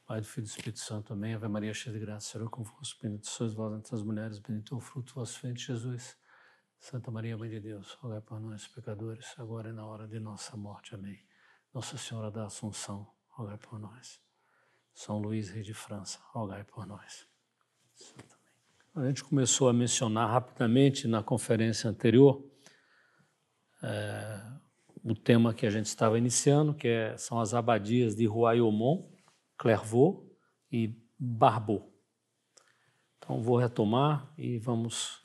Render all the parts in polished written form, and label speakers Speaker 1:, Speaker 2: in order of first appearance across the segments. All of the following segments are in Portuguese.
Speaker 1: Pai do Filho e do Espírito Santo, amém. Ave Maria, cheia de graça, Senhor é convosco, bendita sois vós entre as mulheres, bendito é o fruto do vosso ventre, Jesus. Santa Maria, Mãe de Deus, rogai por nós, pecadores, agora e na hora de nossa morte, amém. Nossa Senhora da Assunção, rogai por nós. São Luís, rei de França, rogai por nós. A gente começou a mencionar rapidamente na conferência anterior o tema que a gente estava iniciando, são as abadias de Royaumont, Clairvaux e Barbeau. Então, vou retomar e vamos,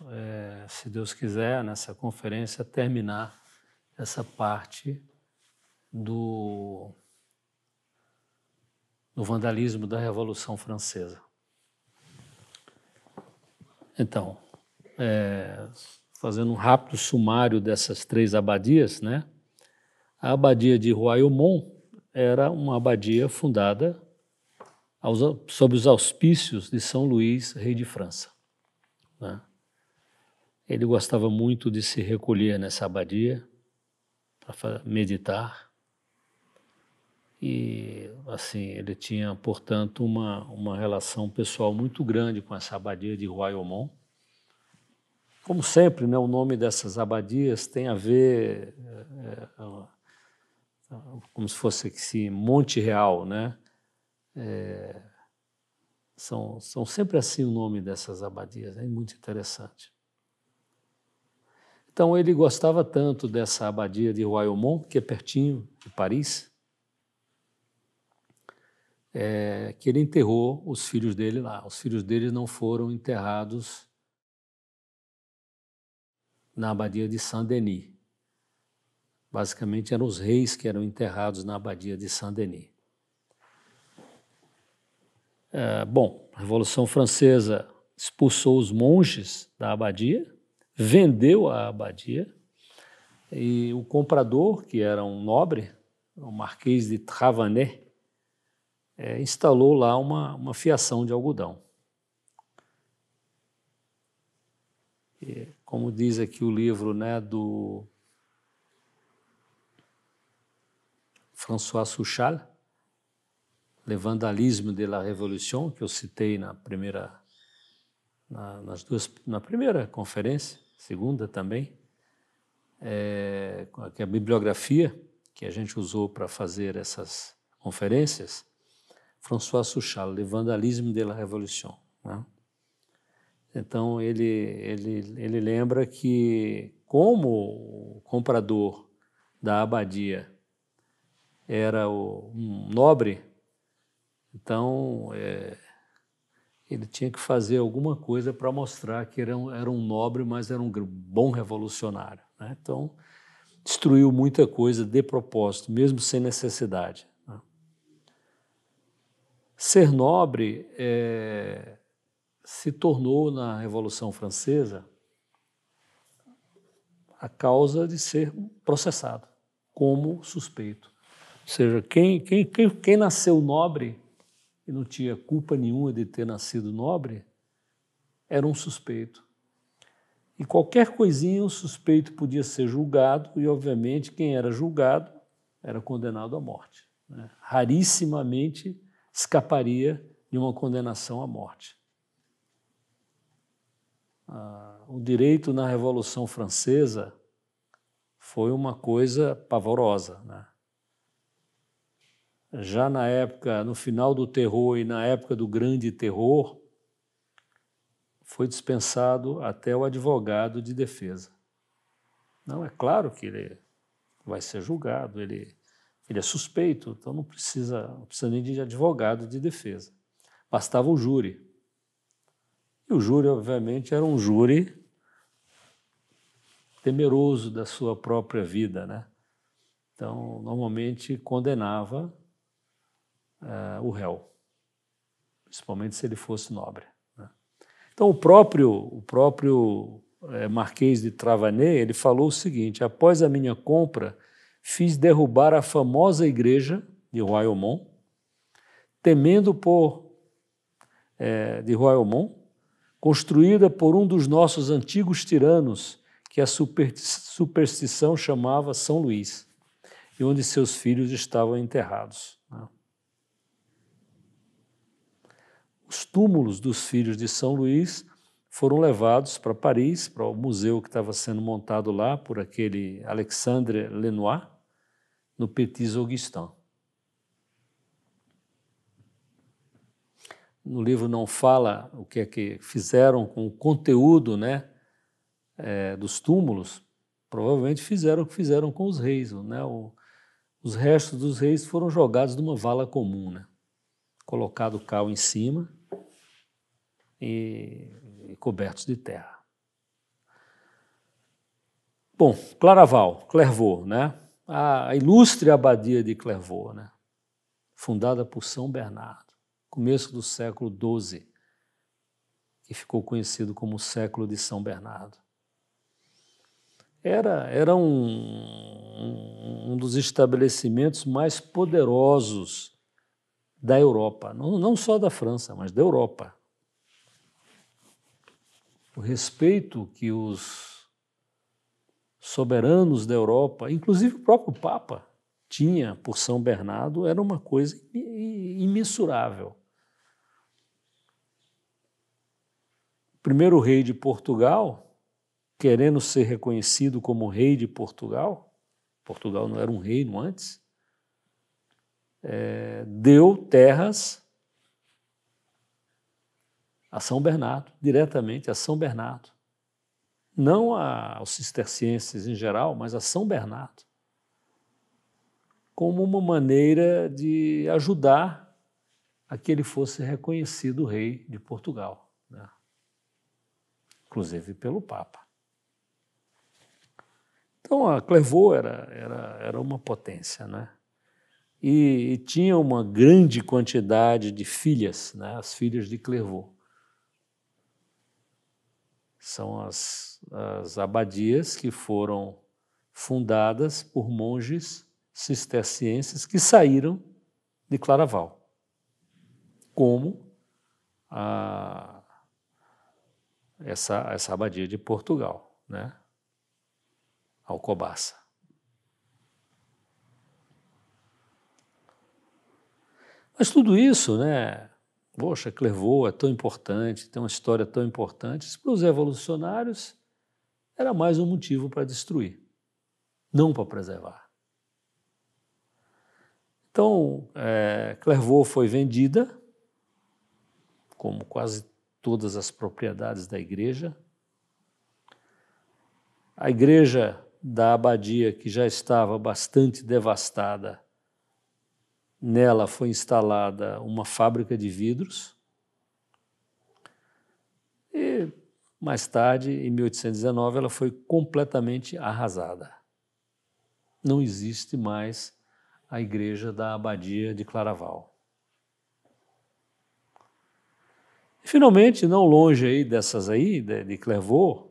Speaker 1: se Deus quiser, nessa conferência, terminar essa parte do vandalismo da Revolução Francesa. Então, fazendo um rápido sumário dessas três abadias, né? A abadia de Royaumont era uma abadia fundada sob os auspícios de São Luís, rei de França, né? Ele gostava muito de se recolher nessa abadia para meditar e, assim, ele tinha, portanto, uma relação pessoal muito grande com essa abadia de Royaumont. Como sempre, né, o nome dessas abadias tem a ver como se fosse esse Monte Real, né? São sempre assim o nome dessas abadias, é muito interessante. Então ele gostava tanto dessa abadia de Royaumont, que é pertinho de Paris, que ele enterrou os filhos dele lá. Os filhos dele não foram enterrados na abadia de Saint-Denis. Basicamente eram os reis que eram enterrados na abadia de Saint-Denis. A Revolução Francesa expulsou os monges da abadia, vendeu a abadia, e o comprador, que era um nobre, o Marquês de Travanet, instalou lá uma fiação de algodão. E, como diz aqui o livro, né, do François Souchal, Le Vandalisme de la Révolution, que eu citei na primeira conferência, segunda também, que é a bibliografia que a gente usou para fazer essas conferências, François Souchal, Le Vandalisme de la Révolution, né? Então ele lembra que, como o comprador da abadia era um nobre, então ele tinha que fazer alguma coisa para mostrar que era um nobre, mas era um bom revolucionário, né? Então destruiu muita coisa de propósito, mesmo sem necessidade, né? Ser nobre se tornou, na Revolução Francesa, a causa de ser processado como suspeito. Ou seja, quem nasceu nobre e não tinha culpa nenhuma de ter nascido nobre, era um suspeito. E qualquer coisinha o suspeito podia ser julgado e, obviamente, quem era julgado era condenado à morte, né? Rarissimamente escaparia de uma condenação à morte. O direito na Revolução Francesa foi uma coisa pavorosa, né? Já na época, no final do terror e na época do grande terror, foi dispensado até o advogado de defesa. Não, é claro que ele vai ser julgado, ele é suspeito, então não precisa nem de advogado de defesa. Bastava o júri. E o júri, obviamente, era um júri temeroso da sua própria vida, né? Então, normalmente condenava o réu, principalmente se ele fosse nobre, né? Então, o próprio Marquês de Travanet, ele falou o seguinte: após a minha compra, fiz derrubar a famosa igreja de Royaumont, temendo de Royaumont, construída por um dos nossos antigos tiranos, que a superstição chamava São Luís, e onde seus filhos estavam enterrados, né? os túmulos dos filhos de São Luís foram levados para Paris, para o museu que estava sendo montado lá por aquele Alexandre Lenoir, no Petit Augustin. No livro não fala o que é que fizeram com o conteúdo, né, dos túmulos. Provavelmente fizeram o que fizeram com os reis, né? Os restos dos reis foram jogados numa vala comum, né? Colocado cal em cima e cobertos de terra. Bom, Clairvaux, né? A ilustre abadia de Clairvaux, né? Fundada por São Bernardo, começo do século XII, que ficou conhecido como o século de São Bernardo. Era um dos estabelecimentos mais poderosos da Europa, não só da França, mas da Europa. O respeito que os soberanos da Europa, inclusive o próprio Papa, tinha por São Bernardo era uma coisa imensurável. O primeiro rei de Portugal, querendo ser reconhecido como rei de Portugal, Portugal não era um reino antes, deu terras a São Bernardo, diretamente a São Bernardo. Não aos cistercienses em geral, mas a São Bernardo, como uma maneira de ajudar a que ele fosse reconhecido rei de Portugal, né? Inclusive pelo Papa. Então, a Clairvaux era uma potência, né? E tinha uma grande quantidade de filhas, né? As filhas de Clairvaux. São as abadias que foram fundadas por monges cistercienses que saíram de Claraval, como essa abadia de Portugal, né? Alcobaça. Mas tudo isso, né? Poxa, Clairvaux é tão importante, tem uma história tão importante. Isso para os revolucionários era mais um motivo para destruir, não para preservar. Então, Clairvaux foi vendida, como quase todas as propriedades da igreja. A igreja da abadia, que já estava bastante devastada, nela foi instalada uma fábrica de vidros e, mais tarde, em 1819, ela foi completamente arrasada. Não existe mais a igreja da abadia de Claraval. E, finalmente, não longe aí dessas aí, de Clairvaux,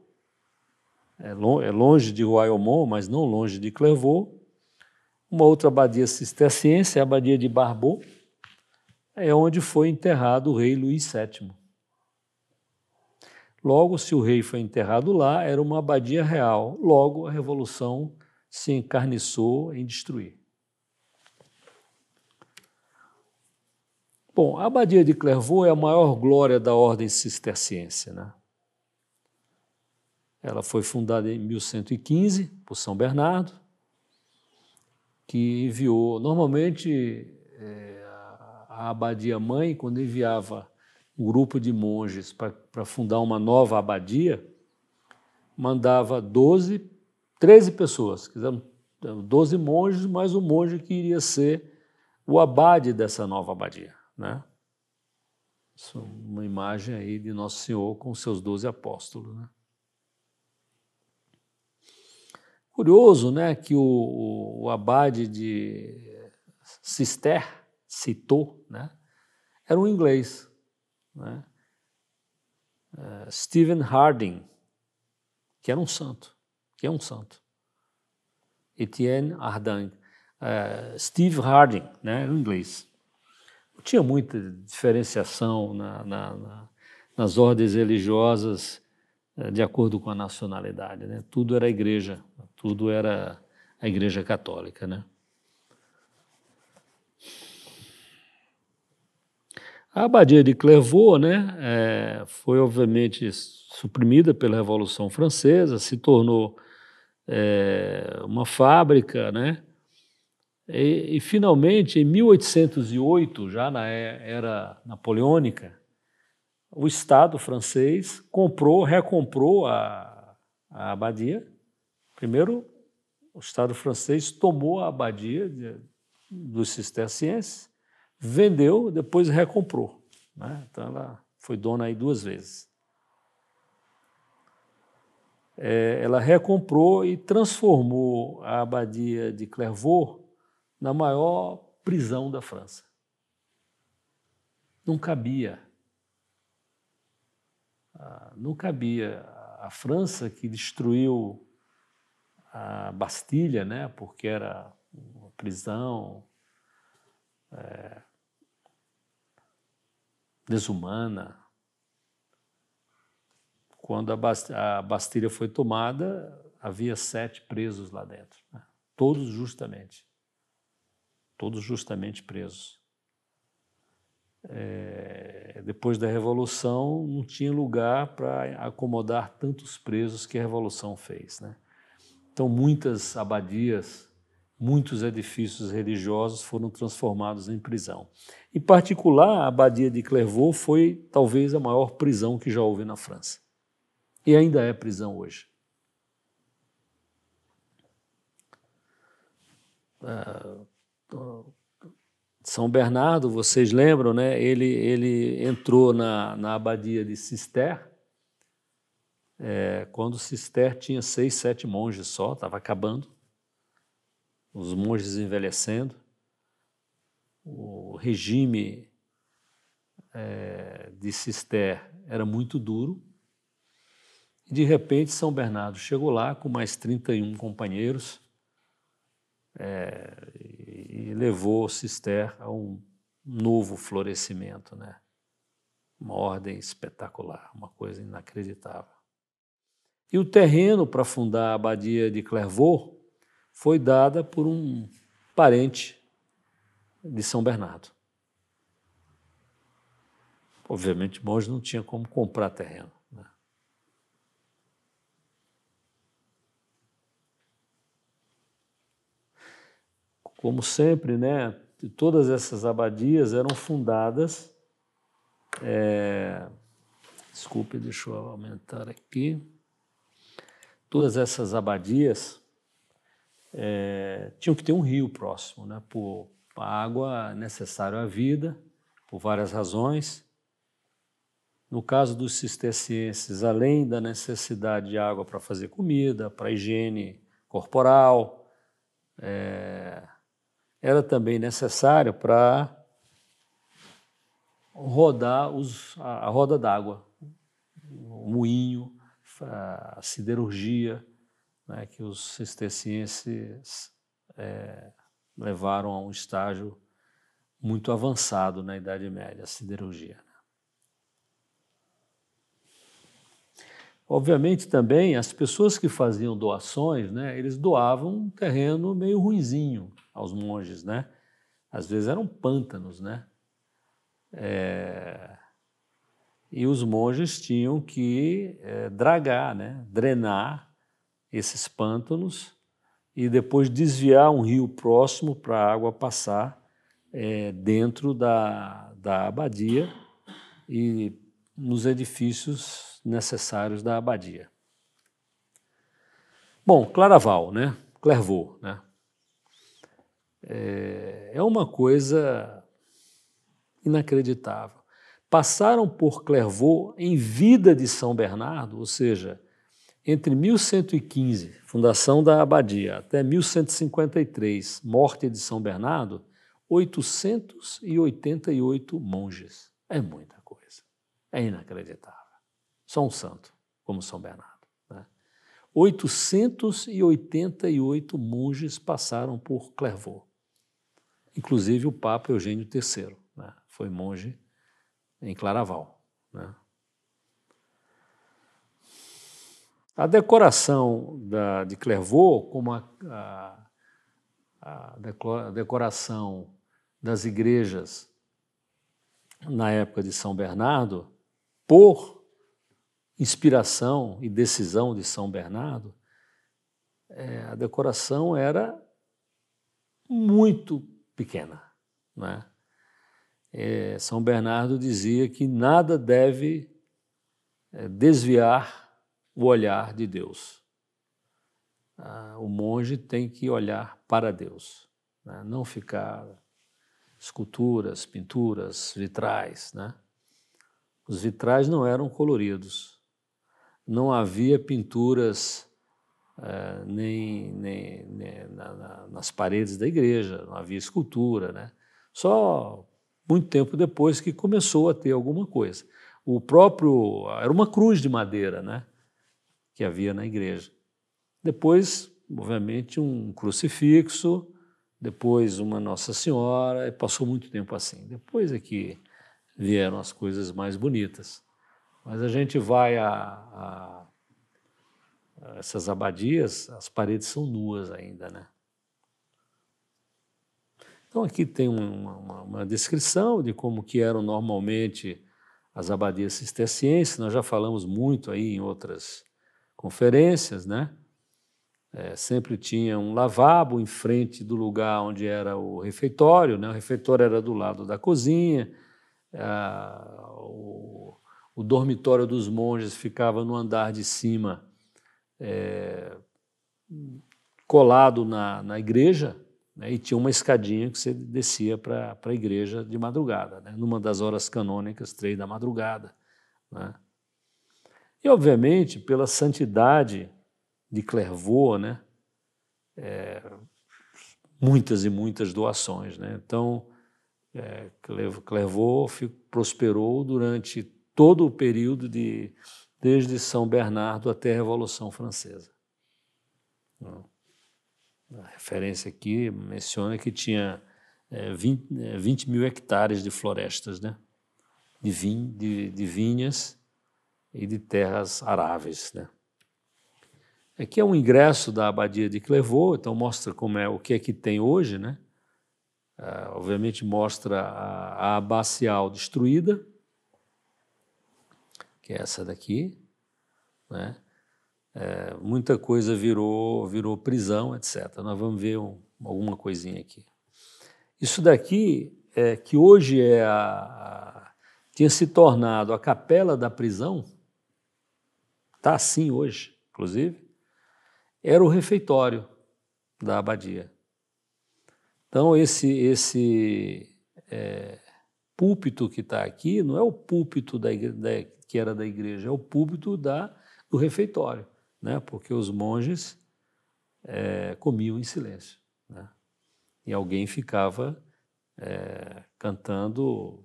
Speaker 1: é longe de Royaumont, mas não longe de Clairvaux, uma outra abadia cisterciense, a abadia de Barbeau, é onde foi enterrado o rei Luís VII. Logo, se o rei foi enterrado lá, era uma abadia real. Logo, a Revolução se encarniçou em destruir. Bom, a abadia de Clairvaux é a maior glória da ordem cisterciense, né? Ela foi fundada em 1115 por São Bernardo, que enviou, normalmente, a abadia-mãe, quando enviava um grupo de monges para fundar uma nova abadia, mandava 13 pessoas, 12 monges, mais um monge que iria ser o abade dessa nova abadia, né? Isso é uma imagem aí de Nosso Senhor com seus 12 apóstolos, né? Curioso, né, que o abade de Cîteaux, né, era um inglês, né? Stephen Harding, que era um santo, Etienne Harding, Steve Harding, né, era um inglês. Não tinha muita diferenciação nas ordens religiosas de acordo com a nacionalidade, né? Tudo era a igreja, tudo era a Igreja Católica, né? A abadia de Clairvaux, né, foi obviamente suprimida pela Revolução Francesa, se tornou uma fábrica, né, e finalmente, em 1808, já na era napoleônica, o Estado francês recomprou a abadia. Primeiro, o Estado francês tomou a abadia dos cistercienses, vendeu, depois recomprou, né? Então ela foi dona aí 2 vezes. Ela recomprou e transformou a abadia de Clairvaux na maior prisão da França. Não cabia. Não cabia. A França, que destruiu a Bastilha, né, porque era uma prisão desumana. Quando a Bastilha foi tomada, havia 7 presos lá dentro, né? Todos justamente presos. Depois da Revolução, não tinha lugar para acomodar tantos presos que a Revolução fez, né? Então, muitas abadias, muitos edifícios religiosos foram transformados em prisão. Em particular, a abadia de Clairvaux foi talvez a maior prisão que já houve na França. E ainda é prisão hoje. São Bernardo, vocês lembram, né? Ele entrou na abadia de Cister, quando Cister tinha 6, 7 monges só, estava acabando, os monges envelhecendo, o regime de Cister era muito duro, e de repente São Bernardo chegou lá com mais 31 companheiros e levou Cister a um novo florescimento, né? Uma ordem espetacular, uma coisa inacreditável. E o terreno para fundar a abadia de Clairvaux foi dada por um parente de São Bernardo. Obviamente, monge não tinha como comprar terreno, né? Como sempre, né, todas essas abadias eram fundadas. Desculpe, deixa eu aumentar aqui. Todas essas abadias tinham que ter um rio próximo, né? Por água necessária à vida, por várias razões. No caso dos cistercienses, além da necessidade de água para fazer comida, para a higiene corporal, era também necessário para rodar a roda d'água, o moinho, a siderurgia, né, que os cistercienses levaram a um estágio muito avançado na Idade Média, a siderurgia. Obviamente também as pessoas que faziam doações, né, eles doavam um terreno meio ruinzinho aos monges, né? Às vezes eram pântanos, né? E os monges tinham que dragar, né, drenar esses pântanos e depois desviar um rio próximo para a água passar dentro da abadia e nos edifícios necessários da abadia. Bom, Claraval, né? Clairvaux, né? É uma coisa inacreditável. Passaram por Clairvaux em vida de São Bernardo, ou seja, entre 1115, fundação da abadia, até 1153, morte de São Bernardo, 888 monges. É muita coisa. É inacreditável. Só um santo, como São Bernardo, né? 888 monges passaram por Clairvaux. Inclusive o Papa Eugênio III, né, foi monge em Claraval, né? A decoração de Clairvaux, como a decoração das igrejas na época de São Bernardo, por inspiração e decisão de São Bernardo, a decoração era muito pequena, né? São Bernardo dizia que nada deve desviar o olhar de Deus. O monge tem que olhar para Deus, né? Não ficar esculturas, pinturas, vitrais, né? Os vitrais não eram coloridos, não havia pinturas nem nas paredes da igreja, não havia escultura, né? Só muito tempo depois que começou a ter alguma coisa. Era uma cruz de madeira, né, que havia na igreja. Depois, obviamente, um crucifixo, depois uma Nossa Senhora, e passou muito tempo assim. Depois é que vieram as coisas mais bonitas. Mas a gente vai a essas abadias, as paredes são nuas ainda, né? Então aqui tem uma descrição de como que eram normalmente as abadias cistercienses. Nós já falamos muito aí em outras conferências, né? Sempre tinha um lavabo em frente do lugar onde era o refeitório, né? O refeitório era do lado da cozinha, o dormitório dos monges ficava no andar de cima, colado na igreja, né? E tinha uma escadinha que você descia para a igreja de madrugada, né? Numa das horas canônicas, 3 da madrugada, né? E, obviamente, pela santidade de Clairvaux, né? Muitas e muitas doações, né? Então, Clairvaux prosperou durante todo o período desde São Bernardo até a Revolução Francesa. A referência aqui menciona que tinha 20 mil hectares de florestas, né? De vinhas e de terras aráveis, né? Aqui é um ingresso da abadia de Clairvaux, então mostra o que é que tem hoje, né? Obviamente mostra a abacial destruída, que é essa daqui, né? Muita coisa virou prisão, etc. Nós vamos ver alguma coisinha aqui. Isso daqui, que hoje tinha se tornado a capela da prisão, está assim hoje, inclusive, era o refeitório da abadia. Então, esse púlpito que está aqui não é o púlpito que era da igreja, é o púlpito do refeitório, né? Porque os monges comiam em silêncio, né? E alguém ficava cantando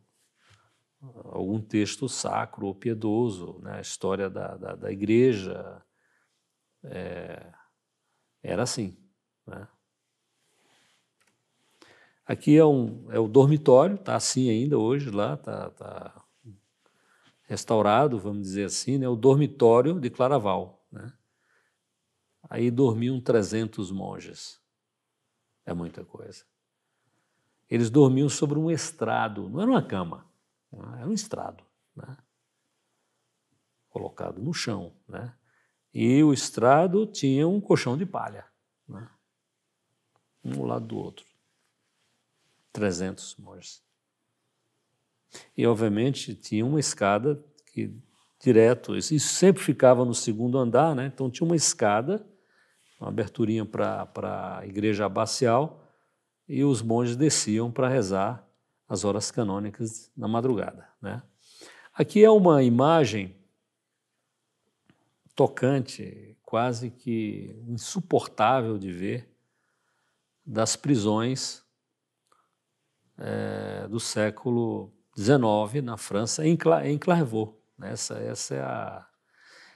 Speaker 1: algum texto sacro ou piedoso, né? A história da igreja era assim, né? Aqui é o dormitório, está assim ainda hoje lá, está restaurado, vamos dizer assim, né? O dormitório de Claraval, né? Aí dormiam 300 monges, é muita coisa. Eles dormiam sobre um estrado, não era uma cama, era um estrado, né? Colocado no chão, né? E o estrado tinha um colchão de palha, né? Um ao lado do outro. 300 monges. E, obviamente, tinha uma escada que direto, isso sempre ficava no segundo andar, né? Então tinha uma escada, uma aberturinha para a igreja abacial, e os monges desciam para rezar as horas canônicas na madrugada, né? Aqui é uma imagem tocante, quase que insuportável de ver, das prisões do século XIX na França, em Clairvaux. Essa é a...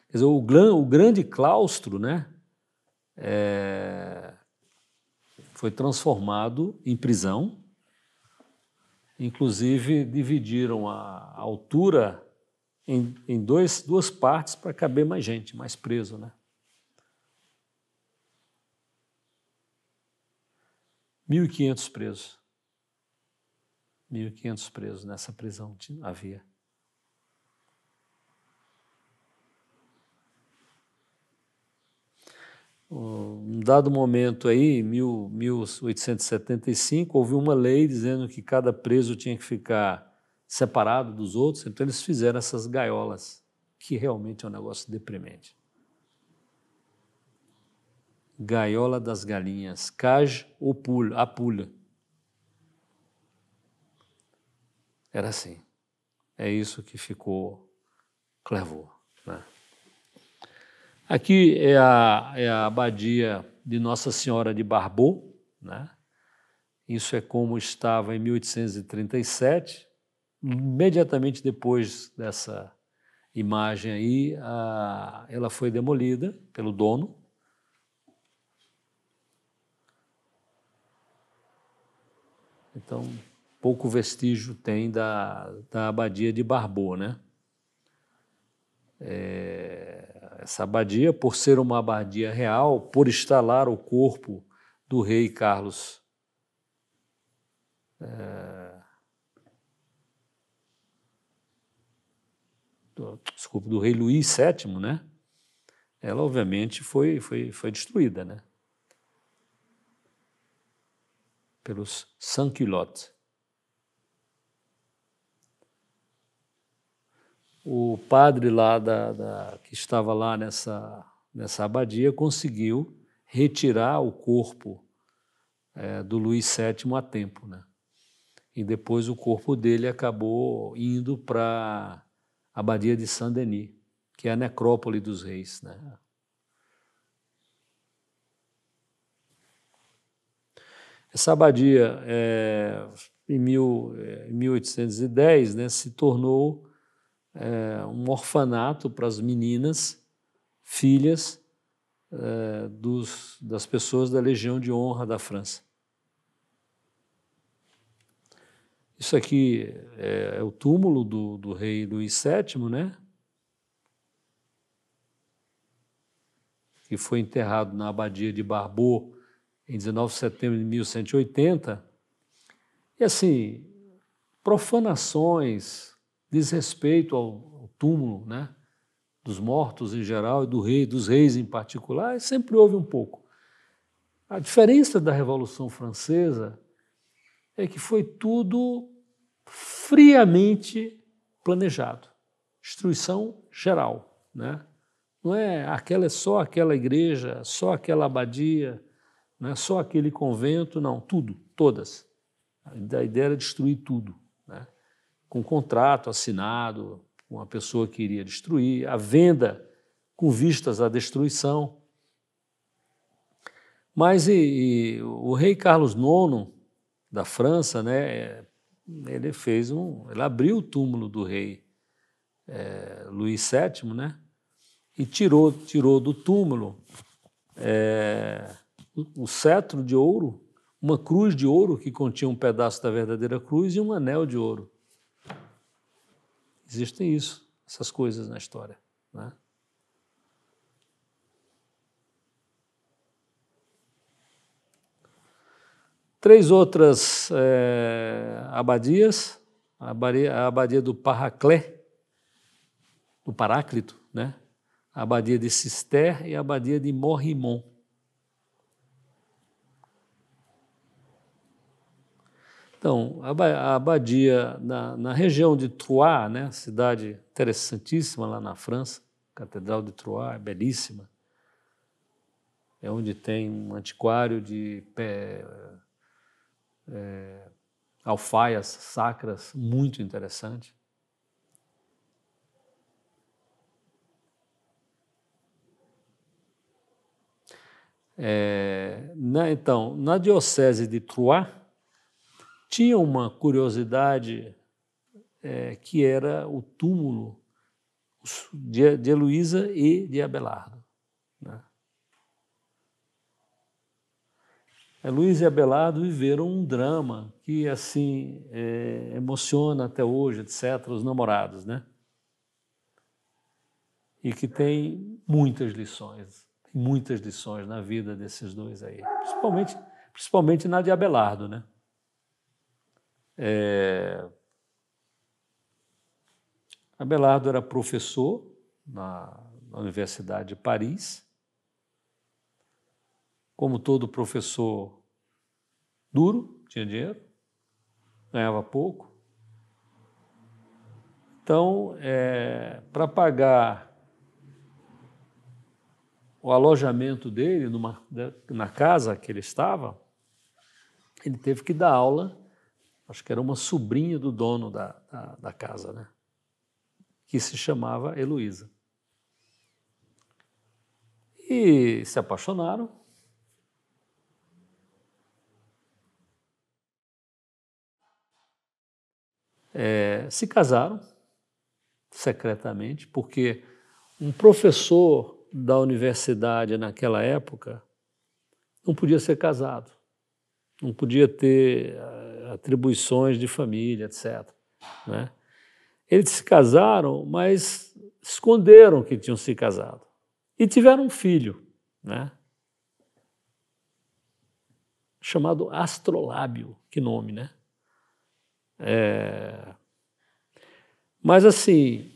Speaker 1: Quer dizer, o grande claustro, né, foi transformado em prisão. Inclusive, dividiram a altura em duas partes para caber mais gente, mais preso, né? 1.500 presos. 1.500 presos nessa prisão havia. Um dado momento aí, em 1875, houve uma lei dizendo que cada preso tinha que ficar separado dos outros, então eles fizeram essas gaiolas, que realmente é um negócio deprimente. Gaiola das galinhas, cage ou pulha, a pulha. Era assim. É isso que ficou Clairvaux, né? Aqui é a abadia de Nossa Senhora de Barbeau, né? Isso é como estava em 1837. Imediatamente depois dessa imagem aí, ela foi demolida pelo dono. Então, pouco vestígio tem da abadia de Barbeau, né? Essa abadia, por ser uma abadia real, por estar lá o corpo do rei Carlos do rei Luís VII, né? Ela obviamente foi destruída, né? Pelos sans-culottes. O padre lá que estava lá nessa abadia conseguiu retirar o corpo do Luís VII a tempo, né? E depois o corpo dele acabou indo para a abadia de Saint-Denis, que é a necrópole dos reis, né? Essa abadia, em 1810, né, se tornou um orfanato para as meninas, filhas das pessoas da Legião de Honra da França. Isso aqui é o túmulo do rei Luís VII, né? Que foi enterrado na abadia de Barbeau em 19 de setembro de 1180. E assim, profanações, desrespeito ao túmulo, né? Dos mortos em geral e dos reis em particular, sempre houve um pouco. A diferença da Revolução Francesa é que foi tudo friamente planejado. Destruição geral, né? Não é só aquela igreja, só aquela abadia, não é só aquele convento, não, tudo, todas. A ideia era destruir tudo, né? Com contrato assinado com uma pessoa que iria destruir, a venda com vistas à destruição. Mas o rei Carlos IX da França, né, ele abriu o túmulo do rei Luís VII, né, e tirou do túmulo o cetro de ouro, uma cruz de ouro que continha um pedaço da verdadeira cruz e um anel de ouro. Existem essas coisas na história, né? Três outras abadias, a abadia do Paraclet, do Paráclito, né? A abadia de Cister e a abadia de Morrimont. Então, a abadia na região de Troyes, né? Cidade interessantíssima lá na França, a Catedral de Troyes é belíssima, é onde tem um antiquário de alfaias sacras muito interessante. Então, na diocese de Troyes, tinha uma curiosidade que era o túmulo de Heloísa e de Abelardo, né? Heloísa e Abelardo viveram um drama que assim emociona até hoje, etc., os namorados, né? E que tem muitas lições na vida desses dois aí, principalmente na de Abelardo, né? Abelardo era professor na Universidade de Paris. Como todo professor duro, tinha dinheiro, ganhava pouco. Então, para pagar o alojamento dele na casa que ele estava, ele teve que dar aula, acho que era uma sobrinha do dono da casa, né? Que se chamava Heloísa. E se apaixonaram. Se casaram secretamente, porque um professor da universidade naquela época não podia ser casado, não podia ter atribuições de família, etc. Né? Eles se casaram, mas esconderam que tinham se casado. E tiveram um filho, né? Chamado Astrolábio, que nome, né? Mas assim,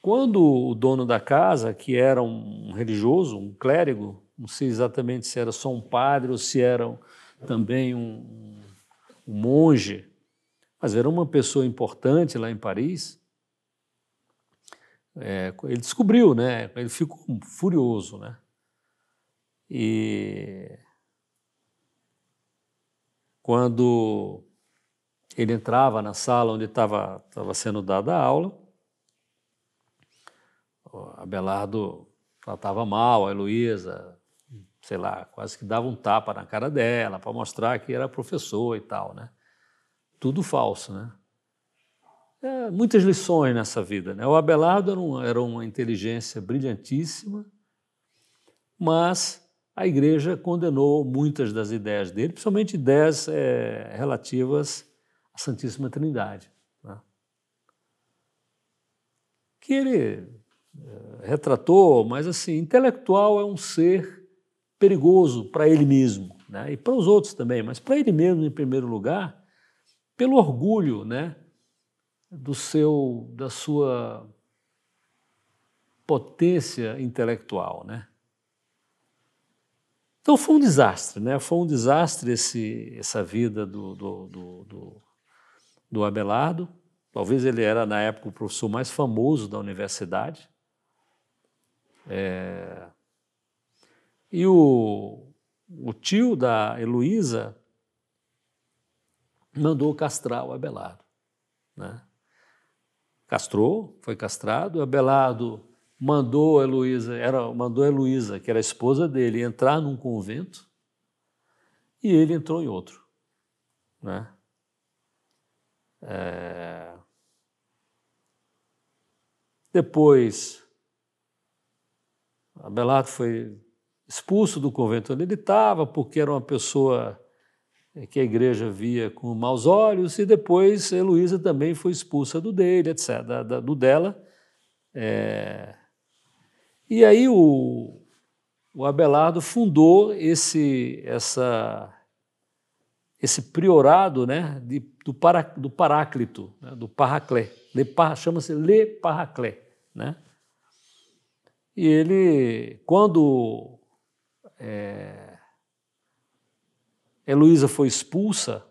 Speaker 1: quando o dono da casa, que era um religioso, um clérigo, não sei exatamente se era só um padre ou se era também um monge, mas era uma pessoa importante lá em Paris, ele descobriu, né? Ele ficou furioso, né? E quando ele entrava na sala onde estava sendo dada a aula, Abelardo tratava mal a Heloísa, sei lá, quase que dava um tapa na cara dela para mostrar que era professor e tal, né? Tudo falso, né? Muitas lições nessa vida, né? O Abelardo era uma inteligência brilhantíssima, mas a igreja condenou muitas das ideias dele, principalmente ideias relativas à Santíssima Trindade, né? Que ele retratou, mas assim, intelectual é um ser perigoso para ele mesmo, né? E para os outros também, mas para ele mesmo em primeiro lugar, pelo orgulho, né? Da sua potência intelectual, né? Então foi um desastre, né? Foi um desastre essa vida do Abelardo. Talvez ele era, na época, o professor mais famoso da universidade. E o tio da Heloísa mandou castrar o Abelardo, né? Castrou, foi castrado. O Abelardo mandou a Heloísa, que era a esposa dele, entrar num convento e ele entrou em outro, né? Depois, Abelardo foi expulso do convento onde ele estava, porque era uma pessoa que a igreja via com maus olhos, e depois Heloísa também foi expulsa do dele, etc., do dela. E aí o Abelardo fundou esse priorado, né, do Paráclito, né, do Paraclet, chama-se Le Paraclet, né? E ele, quando Heloísa foi expulsa,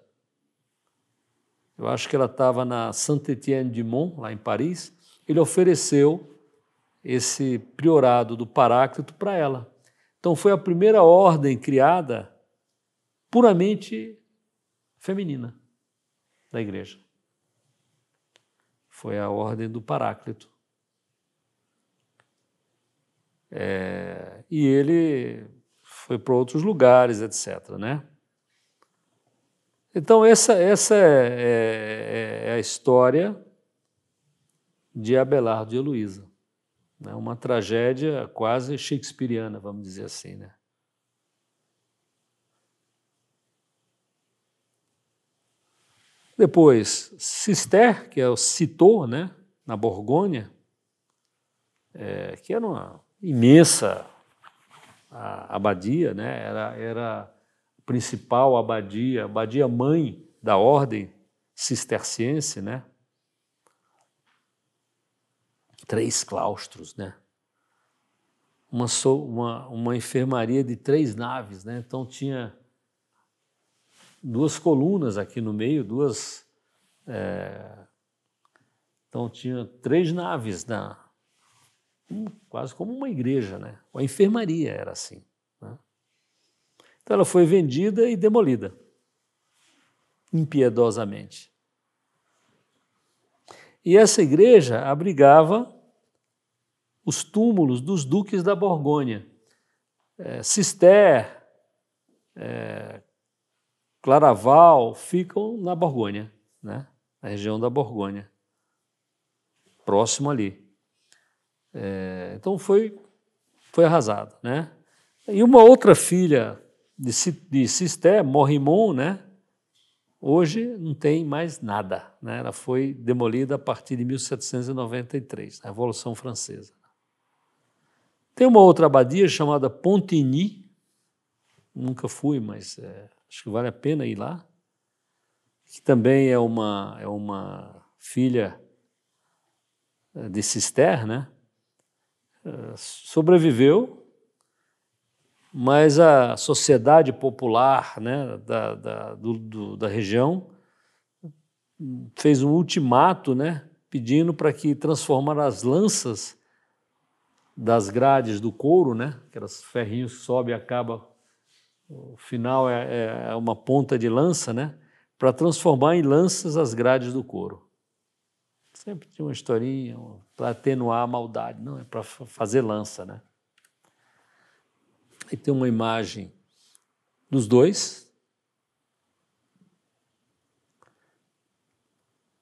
Speaker 1: eu acho que ela estava na Saint-Étienne-du-Mont, lá em Paris, ele ofereceu esse priorado do Paráclito para ela. Então foi a primeira ordem criada puramente feminina da igreja. Foi a ordem do Paráclito. E ele foi para outros lugares, etc., né? Então essa é a história de Abelardo e Heloísa, né? Uma tragédia quase shakespeariana, vamos dizer assim, né? Depois, Cister, que é o Citeaux, né, na Borgonha, que era uma imensa abadia, né? Era a principal abadia mãe da ordem cisterciense, né? 3 claustros, né? Uma enfermaria de 3 naves, né? Então tinha 2 colunas aqui no meio, então tinha 3 naves, quase como uma igreja, né? A enfermaria era assim, né? Então ela foi vendida e demolida, impiedosamente. E essa igreja abrigava os túmulos dos duques da Borgonha. Cister, Claraval ficam na Borgonha, né? Na região da Borgonha, próximo ali. Então foi arrasado, né? E uma outra filha de Cister, Morrimont, né? Hoje não tem mais nada, né? Ela foi demolida a partir de 1793, a Revolução Francesa. Tem uma outra abadia chamada Pontigny, nunca fui, mas acho que vale a pena ir lá, que também é uma filha de Cister, né? Sobreviveu, mas a sociedade popular, né, da região fez um ultimato, né, pedindo para que transformar as lanças das grades do couro, né, aquelas ferrinhos que sobe e acaba, o final é uma ponta de lança, né, para transformar em lanças as grades do couro. Sempre tinha uma historinha para atenuar a maldade, não, é para fazer lança, né. Aí tem uma imagem dos dois,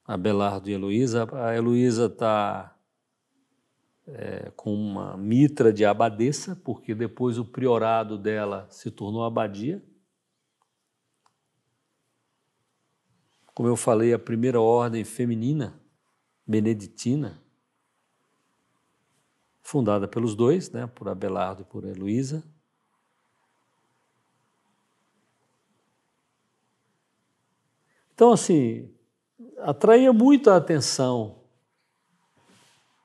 Speaker 1: Abelardo e Heloísa. A Heloísa está com uma mitra de abadesa, porque depois o priorado dela se tornou abadia. Como eu falei, a primeira ordem feminina, beneditina, fundada pelos dois, né, por Abelardo e por Heloísa. Então, assim, atraía muito a atenção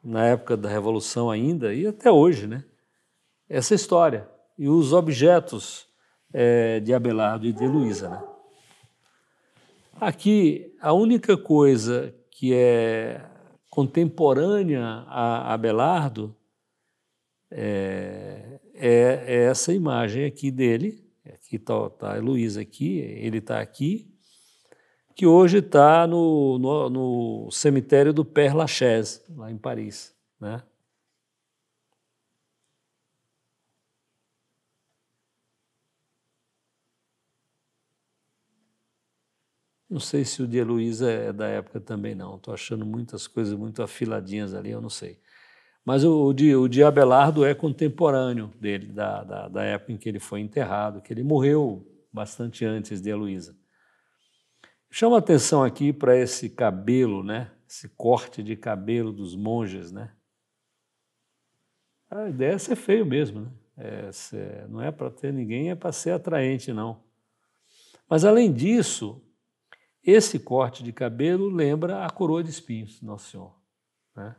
Speaker 1: na época da Revolução ainda, e até hoje, né, essa história. E os objetos de Abelardo e de Heloísa, né? Aqui, a única coisa que é contemporânea a Abelardo é essa imagem aqui dele. Aqui está a Heloísa aqui, ele está aqui, que hoje está no cemitério do Père Lachaise, lá em Paris, né? Não sei se o de Heloísa é da época também, não. Estou achando muitas coisas muito afiladinhas ali, eu não sei. Mas o de Abelardo é contemporâneo dele, da época em que ele foi enterrado, que ele morreu bastante antes de Heloísa. Chama atenção aqui para esse cabelo, né? Esse corte de cabelo dos monges, né? A ideia é ser feio mesmo, né? Não é para ter ninguém, é para ser atraente, não. Mas, além disso, esse corte de cabelo lembra a coroa de espinhos, Nosso Senhor, né?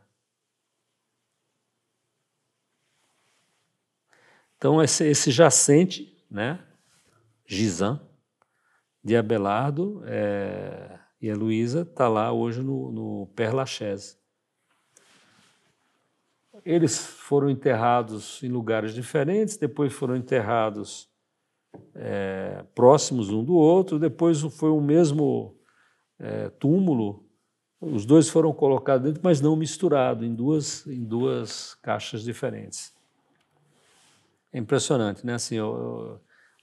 Speaker 1: Então, esse jacente, né, Gisant, de Abelardo e Heloísa, está lá hoje no Père Lachaise. Eles foram enterrados em lugares diferentes, depois foram enterrados próximos um do outro, depois foi o mesmo túmulo, os dois foram colocados dentro, mas não misturados, em duas caixas diferentes. É impressionante, né? Assim,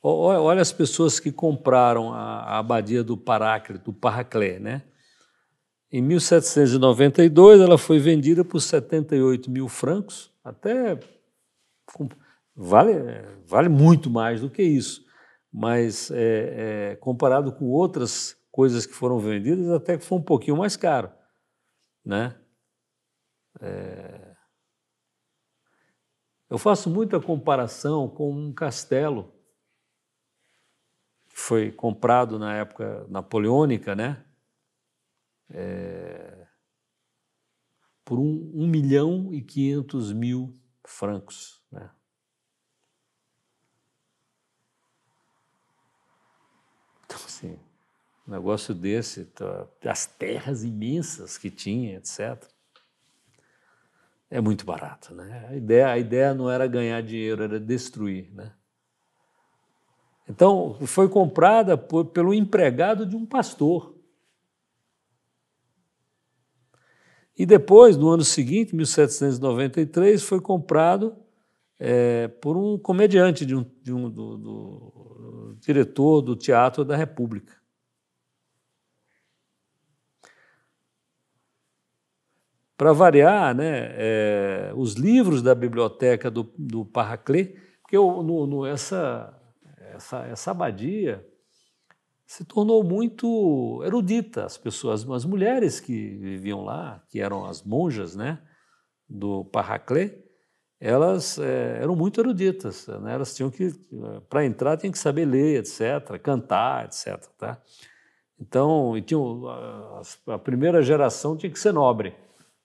Speaker 1: olha as pessoas que compraram a abadia do Paráclito, do Paraclé, né? Em 1792, ela foi vendida por 78 mil francos, até vale muito mais do que isso, mas comparado com outras coisas que foram vendidas, até que foi um pouquinho mais caro, né? Eu faço muita comparação com um castelo foi comprado na época napoleônica, né? Por 1.500.000 francos, né? Então, assim, um negócio desse, as terras imensas que tinha, etc., é muito barato, né? A ideia não era ganhar dinheiro, era destruir, né? Então, foi comprada pelo empregado de um pastor. E depois, no ano seguinte, 1793, foi comprado por um comediante, do diretor do Teatro da República. Para variar, né, os livros da biblioteca do Parraclet, porque essa abadia se tornou muito erudita. As mulheres que viviam lá, que eram as monjas, né, do Parraclet, elas eram muito eruditas, né? Elas tinham que, para entrar, tinham que saber ler, etc., cantar, etc., tá? Então, a primeira geração tinha que ser nobre,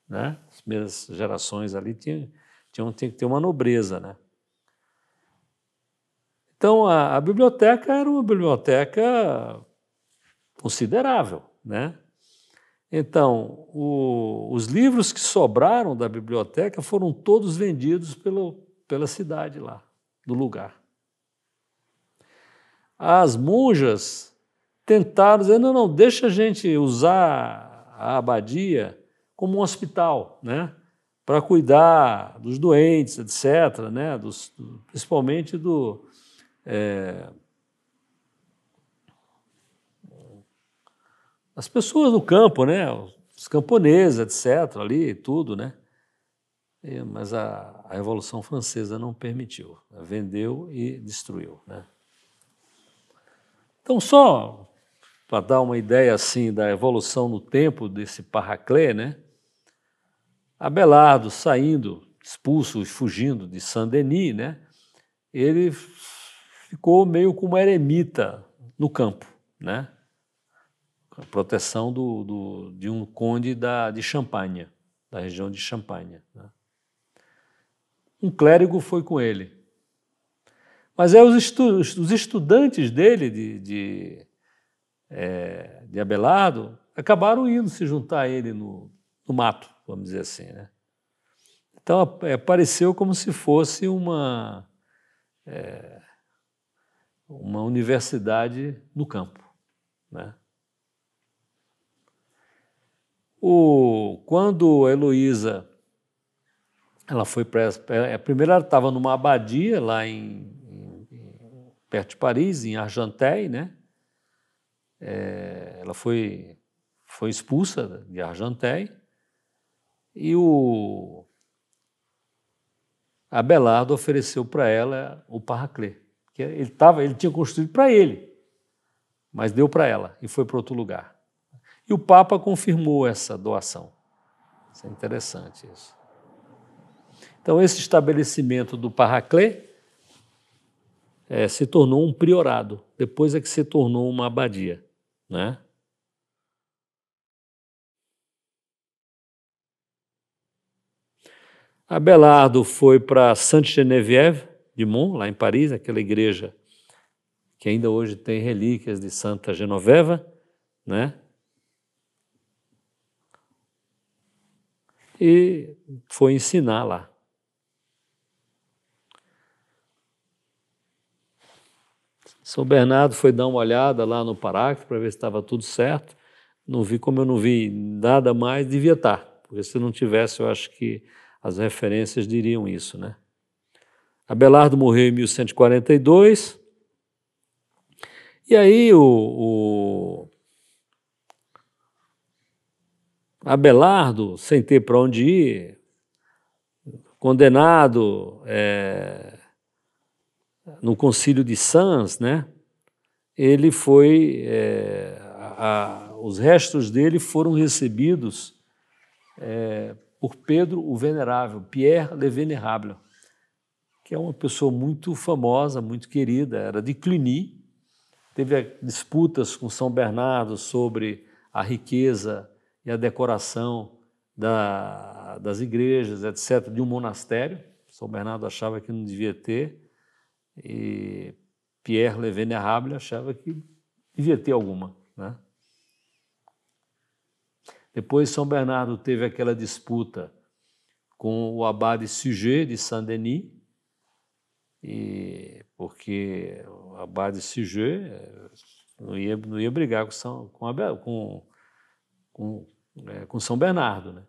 Speaker 1: né? As primeiras gerações ali tinham que ter uma nobreza, né? Então, a biblioteca era uma biblioteca considerável, né? Então, os livros que sobraram da biblioteca foram todos vendidos pela cidade lá, do lugar. As monjas tentaram dizer, não, deixa a gente usar a abadia como um hospital, né? Para cuidar dos doentes, etc., né? Principalmente as pessoas do campo, né? Os camponeses, etc., ali, tudo, né? Mas a Revolução Francesa não permitiu, né? Vendeu e destruiu, né? Então, só para dar uma ideia assim da evolução no tempo desse Parraclet, né? Abelardo saindo, expulso e fugindo de Saint-Denis, né? Ele ficou meio como eremita no campo, né? A proteção de um conde de Champagne, da região de Champagne, né? Um clérigo foi com ele. Mas os estudantes dele, de Abelardo, acabaram indo se juntar a ele no mato, vamos dizer assim, né? Então, pareceu como se fosse uma universidade no campo, né? Quando a Heloísa ela foi primeiro ela estava numa abadia lá perto de Paris, em Argenteuil, né? Ela foi expulsa de Argenteuil e o Abelardo ofereceu para ela o Parraclet, que ele tinha construído para ele, mas deu para ela e foi para outro lugar. E o Papa confirmou essa doação. Isso é interessante isso. Então, esse estabelecimento do Parraclet se tornou um priorado, depois é que se tornou uma abadia, né? Abelardo foi para Sainte-Geneviève de Monts, lá em Paris, aquela igreja que ainda hoje tem relíquias de Santa Genoveva, né? E foi ensinar lá. São Bernardo foi dar uma olhada lá no parágrafo para ver se estava tudo certo. Não vi, como eu não vi nada mais, devia estar, porque se não tivesse, eu acho que as referências diriam isso, né? Abelardo morreu em 1142, e aí o Abelardo, sem ter para onde ir, condenado no Concílio de Sens, né? Ele foi, os restos dele foram recebidos por Pedro o Venerável, Pierre le Vénérable, que é uma pessoa muito famosa, muito querida, era de Cluny, teve disputas com São Bernardo sobre a riqueza e a decoração das igrejas, etc., de um monastério. São Bernardo achava que não devia ter, e Pierre Le Vénérable achava que devia ter alguma, né? Depois São Bernardo teve aquela disputa com o abade Suger de Saint-Denis, porque o abade Suger não ia brigar com São Bernardo, né?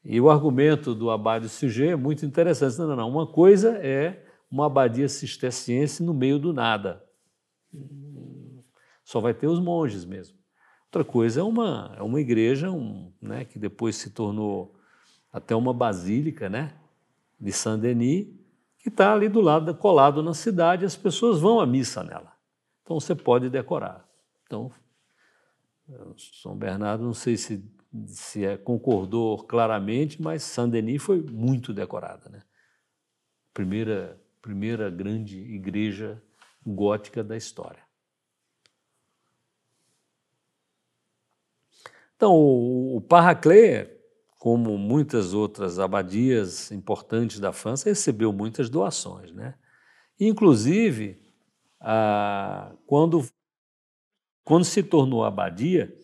Speaker 1: E o argumento do abade Suger é muito interessante. Não. Uma coisa é uma abadia cisterciense no meio do nada. Só vai ter os monges mesmo. Outra coisa é uma igreja, né, que depois se tornou até uma basílica, né, de Saint-Denis, que está ali do lado, colado na cidade, as pessoas vão à missa nela. Então você pode decorar. Então, São Bernardo, não sei se concordou claramente, mas Saint-Denis foi muito decorada, né? Primeira grande igreja gótica da história. Então, o Paraclet, como muitas outras abadias importantes da França, recebeu muitas doações, né? Inclusive, quando se tornou abadia,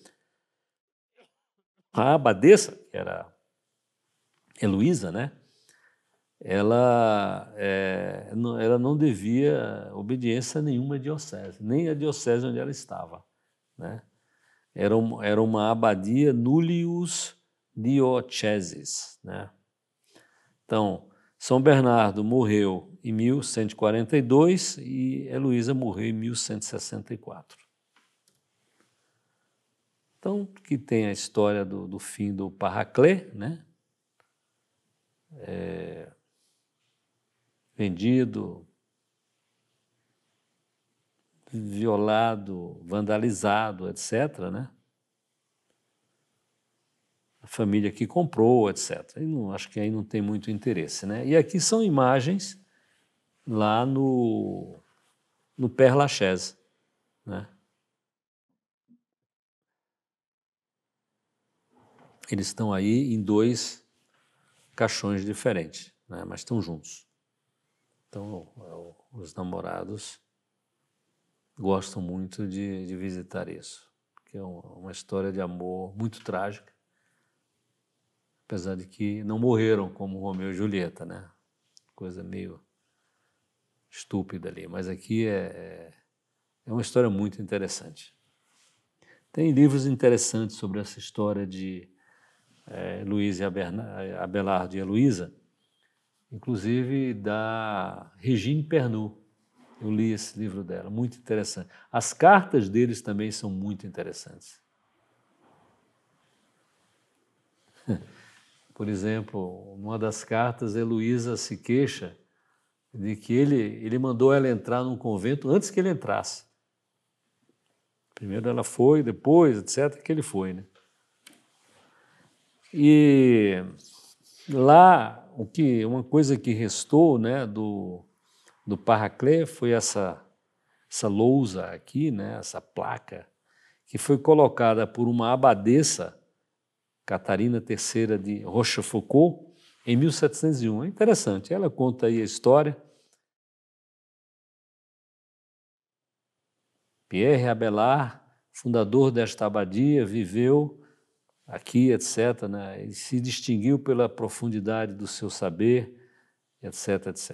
Speaker 1: a abadesa, que era Heloísa, né? Ela não devia obediência a nenhuma diocese, nem a diocese onde ela estava, né? Era uma abadia nullius diocesis, né? Então, São Bernardo morreu em 1142 e Heloísa morreu em 1164. Então, que tem a história do fim do Paraclet, né? Vendido, violado, vandalizado, etc., né? A família que comprou, etc. Acho que aí não tem muito interesse, né? E aqui são imagens lá no Père Lachaise, né? Eles estão aí em 2 caixões diferentes, né? Mas estão juntos. Então, os namorados gostam muito de visitar isso, porque é uma história de amor muito trágica, apesar de que não morreram como Romeu e Julieta, né? Coisa meio estúpida ali, mas aqui é uma história muito interessante. Tem livros interessantes sobre essa história de Luiz e Abelardo e Heloísa, inclusive da Regine Pernoud. Eu li esse livro dela, muito interessante. As cartas deles também são muito interessantes. Por exemplo, numa das cartas, Heloísa se queixa de que ele mandou ela entrar num convento antes que ele entrasse. Primeiro ela foi, depois, etc., que ele foi, né? E lá, uma coisa que restou, né, do Paraclet foi essa lousa aqui, né, essa placa, que foi colocada por uma abadesa, Catarina III de Rochefoucauld, em 1701. É interessante, ela conta aí a história. Pierre Abelard, fundador desta abadia, viveu aqui, etc., né, e se distinguiu pela profundidade do seu saber, etc., etc.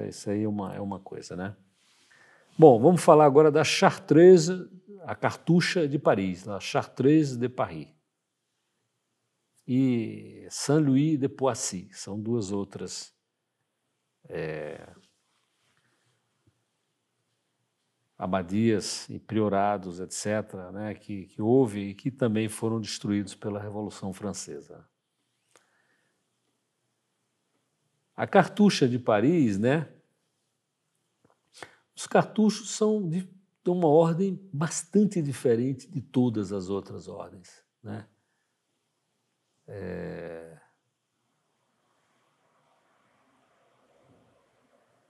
Speaker 1: Isso aí é uma coisa, né? Bom, vamos falar agora da Chartreuse, a cartucha de Paris, a Chartreuse de Paris. E Saint-Louis de Poissy, são 2 outras abadias e priorados, etc., né, que houve e que também foram destruídos pela Revolução Francesa. A cartucha de Paris, né? Os cartuchos são de uma ordem bastante diferente de todas as outras ordens, né?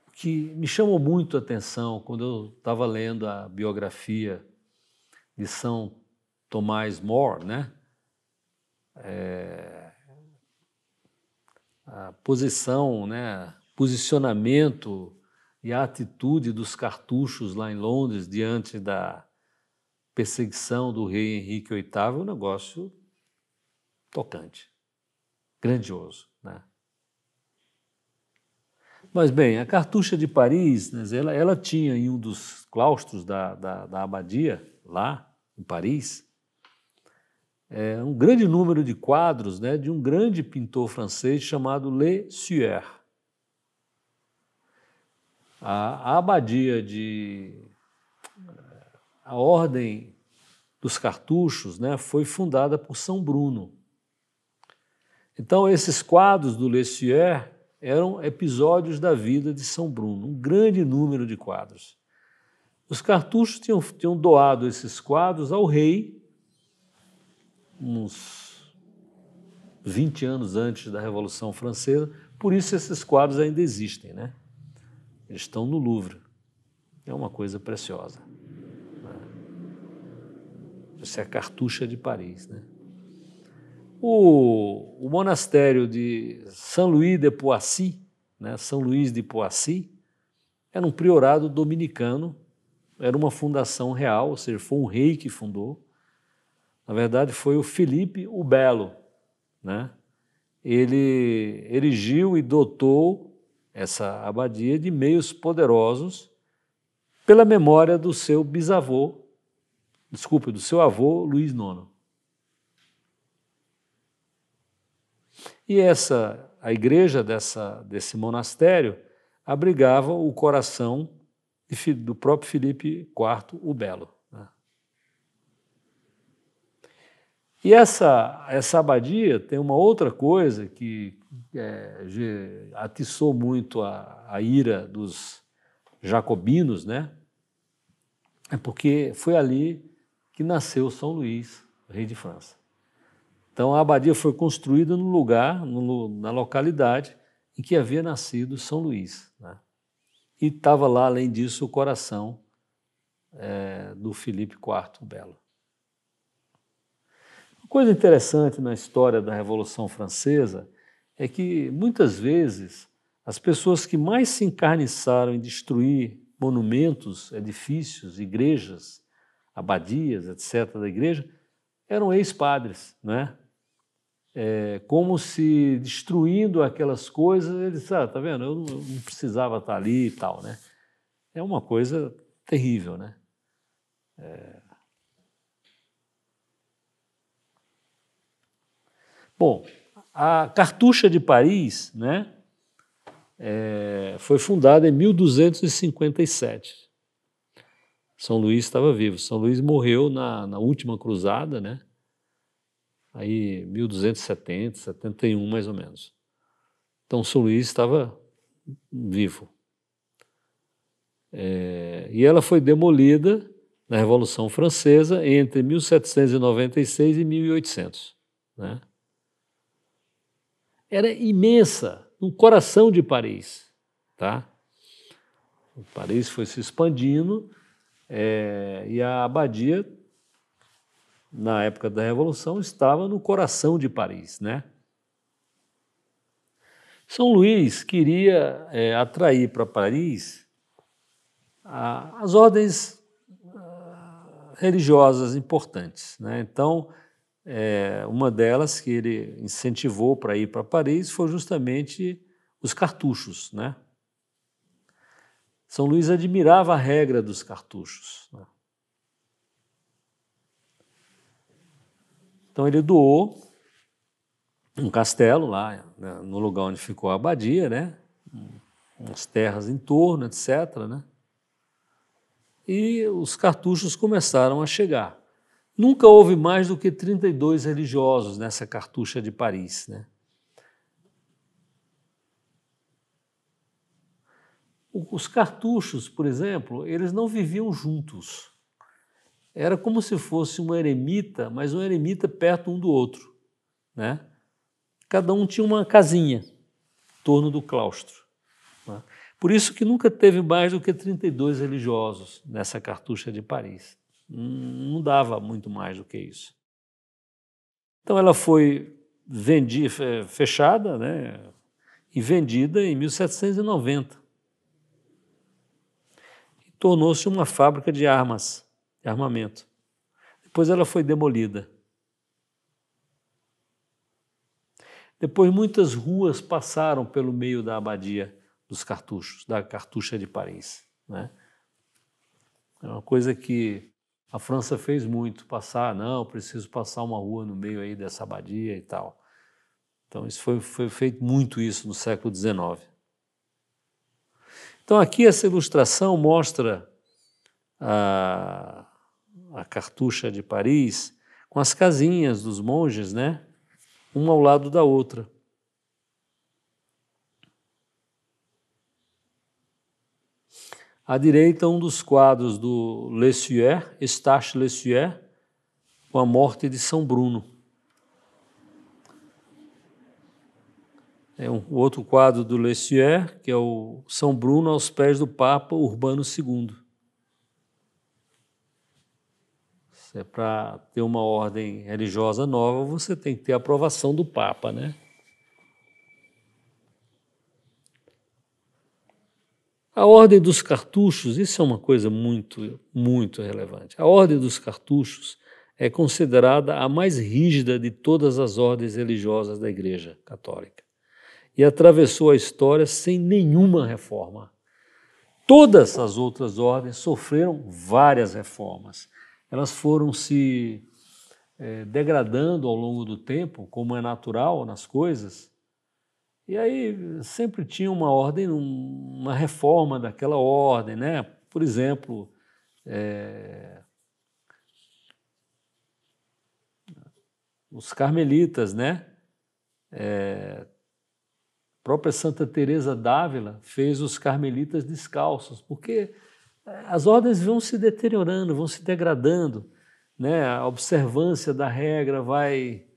Speaker 1: O que me chamou muito a atenção quando eu estava lendo a biografia de São Tomás More, né? A posição, né? Posicionamento e a atitude dos cartuchos lá em Londres diante da perseguição do rei Henrique VIII é um negócio tocante, grandioso, né? Mas, bem, a Cartucha de Paris, né, ela tinha em um dos claustros da abadia, lá em Paris, um grande número de quadros, né, de um grande pintor francês chamado Le Sueur. A abadia a Ordem dos Cartuchos, né, foi fundada por São Bruno. Então, esses quadros do Le Sueur eram episódios da vida de São Bruno, um grande número de quadros. Os cartuchos tinham doado esses quadros ao rei, uns 20 anos antes da Revolução Francesa, por isso esses quadros ainda existem, né? Eles estão no Louvre. É uma coisa preciosa. Essa é a Cartucha de Paris, né? O monastério de Saint-Louis de Poissy, né? São Luís de Poissy, era um priorado dominicano, era uma fundação real, ou seja, foi um rei que fundou. Na verdade, foi o Filipe o Belo, né? Ele erigiu e dotou essa abadia de meios poderosos pela memória do seu bisavô, do seu avô Luís IX. E a igreja desse monastério abrigava o coração do próprio Filipe IV o Belo, né? E essa abadia tem uma outra coisa que atiçou muito a ira dos jacobinos, né? É porque foi ali que nasceu São Luís, rei de França. Então a abadia foi construída no lugar, na localidade em que havia nascido São Luís, né? E estava lá, além disso, o coração do Filipe IV o Belo. Uma coisa interessante na história da Revolução Francesa é que, muitas vezes, as pessoas que mais se encarniçaram em destruir monumentos, edifícios, igrejas, abadias, etc., da igreja, eram ex-padres, né? Como se destruindo aquelas coisas, eles disseram, tá vendo, eu não precisava estar ali e tal, né? É uma coisa terrível, né? Bom, a Cartucha de Paris, né, foi fundada em 1257. São Luís estava vivo. São Luís morreu na última cruzada, né? Aí 1270, 71 mais ou menos. Então São Luís estava vivo. E ela foi demolida na Revolução Francesa entre 1796 e 1800, né? Era imensa, no coração de Paris, tá? Paris foi se expandindo e a abadia, na época da Revolução, estava no coração de Paris, né? São Luís queria atrair para Paris as ordens religiosas importantes, né? Então, uma delas que ele incentivou para ir para Paris foi justamente os cartuchos, né? São Luís admirava a regra dos cartuchos, né? Então ele doou um castelo lá, né, no lugar onde ficou a abadia, né? Umas terras em torno, etc., né? E os cartuchos começaram a chegar. Nunca houve mais do que 32 religiosos nessa Cartucha de Paris, né? Os cartuchos, por exemplo, eles não viviam juntos. Era como se fosse uma eremita, mas uma eremita perto um do outro, né? Cada um tinha uma casinha em torno do claustro, né? Por isso que nunca teve mais do que 32 religiosos nessa cartucha de Paris. Não dava muito mais do que isso. Então ela foi fechada, né, e vendida em 1790. E tornou-se uma fábrica de armas, de armamento. Depois ela foi demolida. Depois muitas ruas passaram pelo meio da abadia dos cartuchos, da cartucha de Paris, né? É uma coisa que a França fez muito, não, preciso passar uma rua no meio aí dessa abadia e tal. Então isso foi feito muito isso no século XIX. Então aqui essa ilustração mostra a cartucha de Paris com as casinhas dos monges, né? Uma ao lado da outra. À direita, um dos quadros do Lesueur, Eustache Lesueur, com a morte de São Bruno. O outro quadro do Lesueur, que é o São Bruno aos pés do Papa Urbano II. Para ter uma ordem religiosa nova, você tem que ter a aprovação do Papa, né? A ordem dos cartuchos, isso é uma coisa muito, muito relevante. A ordem dos cartuchos é considerada a mais rígida de todas as ordens religiosas da Igreja Católica e atravessou a história sem nenhuma reforma. Todas as outras ordens sofreram várias reformas. Elas foram se degradando ao longo do tempo, como é natural nas coisas, e aí sempre tinha uma ordem, uma reforma daquela ordem, né? Por exemplo, os carmelitas, né? A própria Santa Teresa d'Ávila fez os carmelitas descalços, porque as ordens vão se deteriorando, vão se degradando, né? A observância da regra vai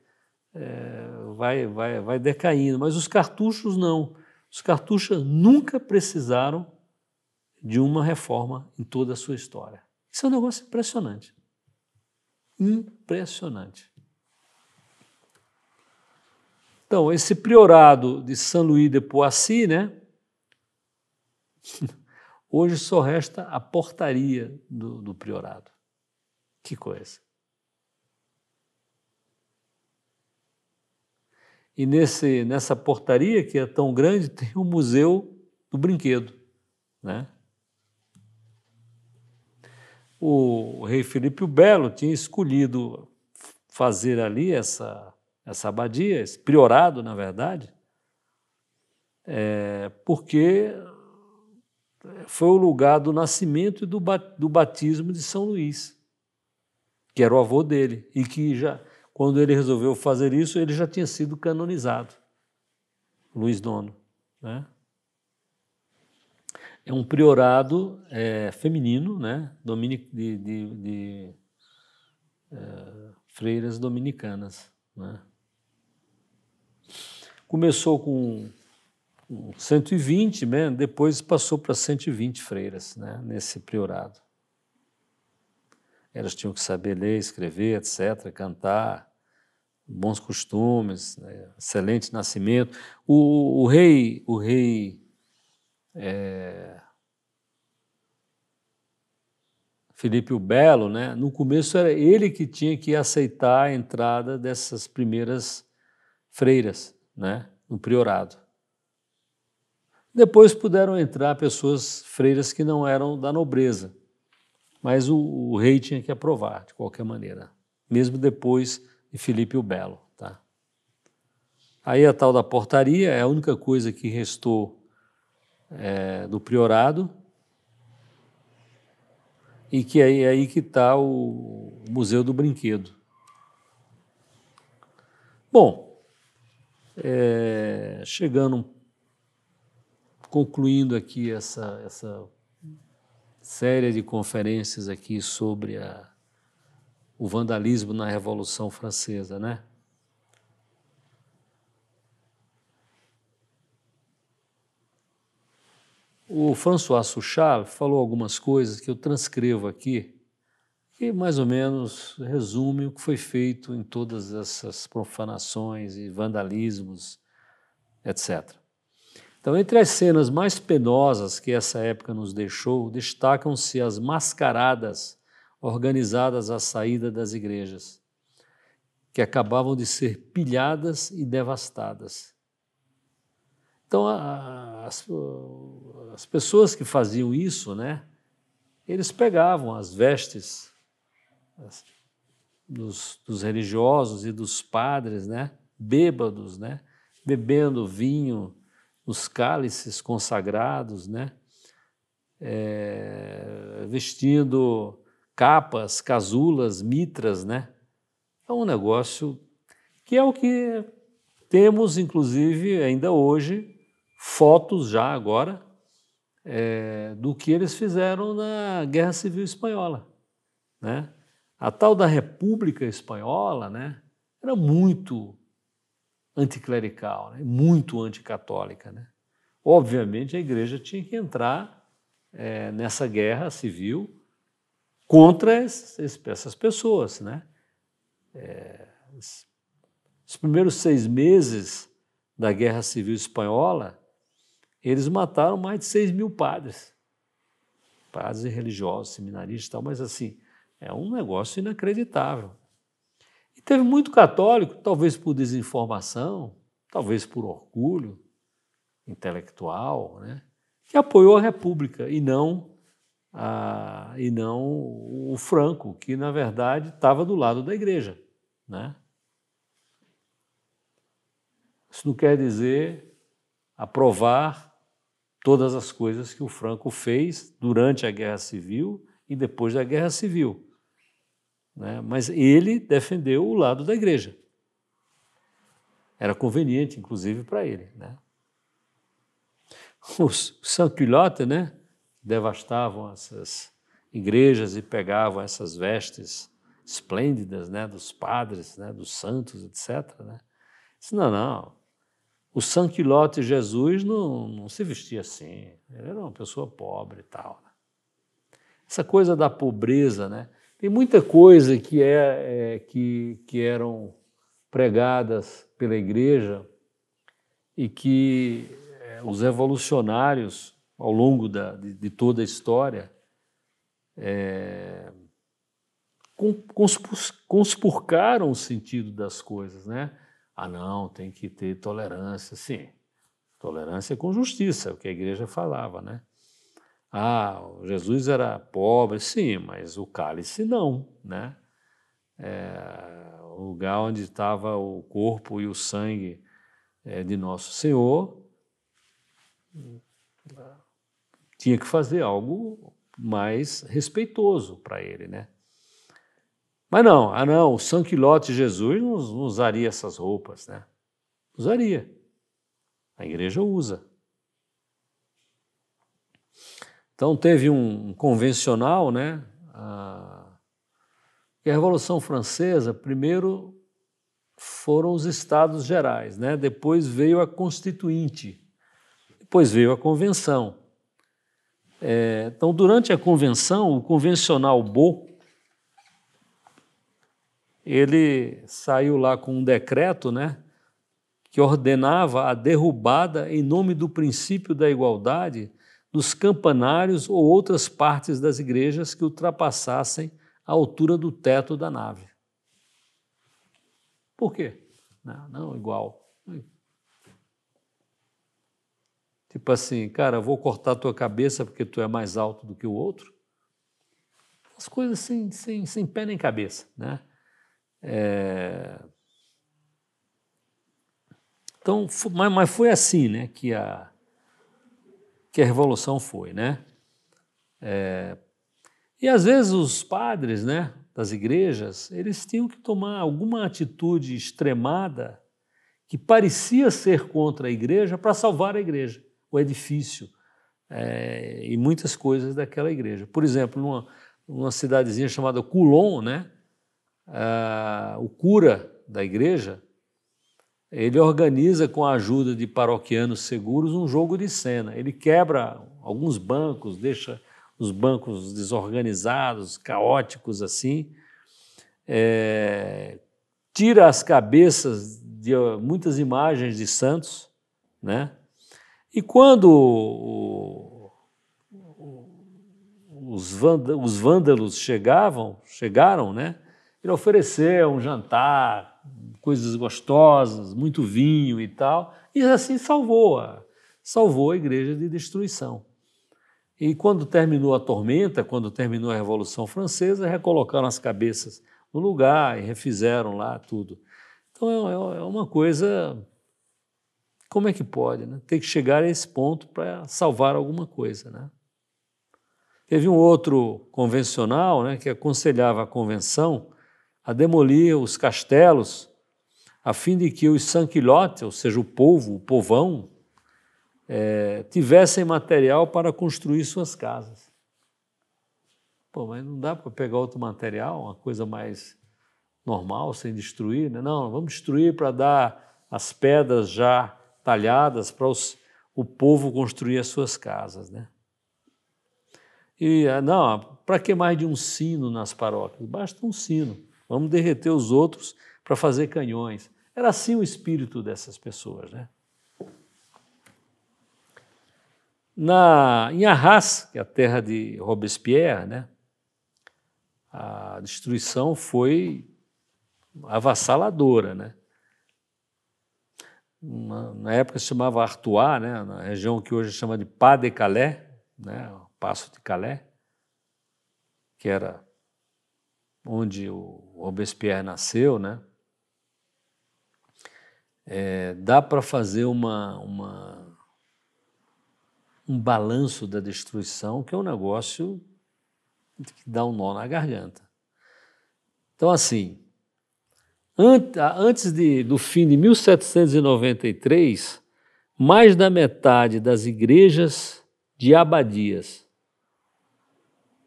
Speaker 1: decaindo, mas os cartuchos não. Os cartuchos nunca precisaram de uma reforma em toda a sua história. Isso é um negócio impressionante. Impressionante. Então, esse priorado de Saint-Louis de Poissy, né? Hoje só resta a portaria do priorado. Que coisa. E nessa portaria, que é tão grande, tem o Museu do Brinquedo, né? O rei Filipe o Belo tinha escolhido fazer ali essa abadia, esse priorado, na verdade, porque foi o lugar do nascimento e do batismo de São Luís, que era o avô dele, e que já, quando ele resolveu fazer isso, ele já tinha sido canonizado, Luís IX, né? É um priorado feminino, né? De freiras dominicanas, né? Começou com 120, né? Depois passou para 120 freiras, né? Nesse priorado. Elas tinham que saber ler, escrever, etc., cantar, bons costumes, né? Excelente nascimento. O rei Filipe o Belo, né? No começo era ele que tinha que aceitar a entrada dessas primeiras freiras, né? No priorado. Depois puderam entrar freiras que não eram da nobreza, mas o rei tinha que aprovar, de qualquer maneira, mesmo depois de Filipe o Belo. Tá? Aí a tal da portaria é a única coisa que restou do priorado, e que é aí que está o Museu do Brinquedo. Bom, concluindo aqui essa série de conferências aqui sobre o vandalismo na Revolução Francesa, né? O François Suchard falou algumas coisas que eu transcrevo aqui, que mais ou menos resume o que foi feito em todas essas profanações e vandalismos, etc. Então, entre as cenas mais penosas que essa época nos deixou, destacam-se as mascaradas organizadas à saída das igrejas, que acabavam de ser pilhadas e devastadas. Então, as pessoas que faziam isso, né, eles pegavam as vestes dos religiosos e dos padres, né, bêbados, né, bebendo vinho nos cálices consagrados, né, vestindo capas, casulas, mitras, né. É um negócio que é o que temos, inclusive, ainda hoje, fotos já agora, do que eles fizeram na Guerra Civil Espanhola, né? A tal da República Espanhola, né, era muito anticlerical, né, muito anticatólica, né? Obviamente a igreja tinha que entrar nessa guerra civil contra essas pessoas, né? Os primeiros 6 meses da Guerra Civil Espanhola, eles mataram mais de 6 mil padres e religiosos, seminaristas e tal, mas assim, é um negócio inacreditável. E teve muito católico, talvez por desinformação, talvez por orgulho intelectual, né, que apoiou a República e não o Franco, que na verdade estava do lado da igreja, né? Isso não quer dizer aprovar todas as coisas que o Franco fez durante a Guerra Civil e depois da Guerra Civil, né? Mas ele defendeu o lado da igreja. Era conveniente, inclusive, para ele, né? Os sans-culottes, né, devastavam essas igrejas e pegavam essas vestes esplêndidas, né, dos padres, né, dos santos, etc., né? Disse, não, o sans-culotte Jesus não se vestia assim, ele era uma pessoa pobre e tal, né? Essa coisa da pobreza, né? Tem muita coisa que eram pregadas pela igreja e que os revolucionários, ao longo de toda a história, conspurcaram o sentido das coisas, né? Ah, não, tem que ter tolerância, sim. Tolerância com justiça, é o que a igreja falava, né? Ah, Jesus era pobre, sim, mas o cálice não, né? O lugar onde estava o corpo e o sangue de Nosso Senhor tinha que fazer algo mais respeitoso para ele, né? Mas não, o sans-culotte Jesus não usaria essas roupas, né? Usaria. A igreja usa. Então teve um convencional, né? E a Revolução Francesa, primeiro foram os Estados Gerais, né? Depois veio a Constituinte, depois veio a Convenção. Então, durante a Convenção, o Convencional Bo, ele saiu lá com um decreto, né, que ordenava a derrubada, em nome do princípio da igualdade, dos campanários ou outras partes das igrejas que ultrapassassem a altura do teto da nave. Por quê? Não igual. Tipo assim, cara, eu vou cortar a tua cabeça porque tu é mais alto do que o outro. As coisas sem pé nem cabeça, né? Então, mas foi assim, né, que a Revolução foi, né? E às vezes os padres, né, das igrejas, eles tinham que tomar alguma atitude extremada que parecia ser contra a igreja para salvar a igreja, o edifício e muitas coisas daquela igreja. Por exemplo, numa cidadezinha chamada Coulon, né, o cura da igreja ele organiza, com a ajuda de paroquianos seguros, um jogo de cena. Ele quebra alguns bancos, deixa os bancos desorganizados, caóticos assim, tira as cabeças de muitas imagens de santos, né? E quando os vândalos chegaram, né? Ele ofereceu um jantar, coisas gostosas, muito vinho e tal, e assim salvou a igreja de destruição. E quando terminou a tormenta, quando terminou a Revolução Francesa, recolocaram as cabeças no lugar e refizeram lá tudo. Então é uma coisa, como é que pode, né? Tem que chegar a esse ponto para salvar alguma coisa, né? Teve um outro convencional, né, que aconselhava a convenção a demolir os castelos a fim de que os sans-culottes, ou seja, o povão, tivessem material para construir suas casas. Pô, mas não dá para pegar outro material, uma coisa mais normal, sem destruir, né? Não, vamos destruir para dar as pedras já talhadas para o povo construir as suas casas, né? E não, para que mais de um sino nas paróquias? Basta um sino. Vamos derreter os outros para fazer canhões. Era assim o espírito dessas pessoas, né? Em Arras, que é a terra de Robespierre, né, a destruição foi avassaladora, né? Na época se chamava Artois, né, na região que hoje chama de Pas de Calais, né, o Passo de Calais, que era onde o Robespierre nasceu, né? Dá para fazer um balanço da destruição, que é um negócio que dá um nó na garganta. Então, assim, antes do fim de 1793, mais da metade das igrejas de abadias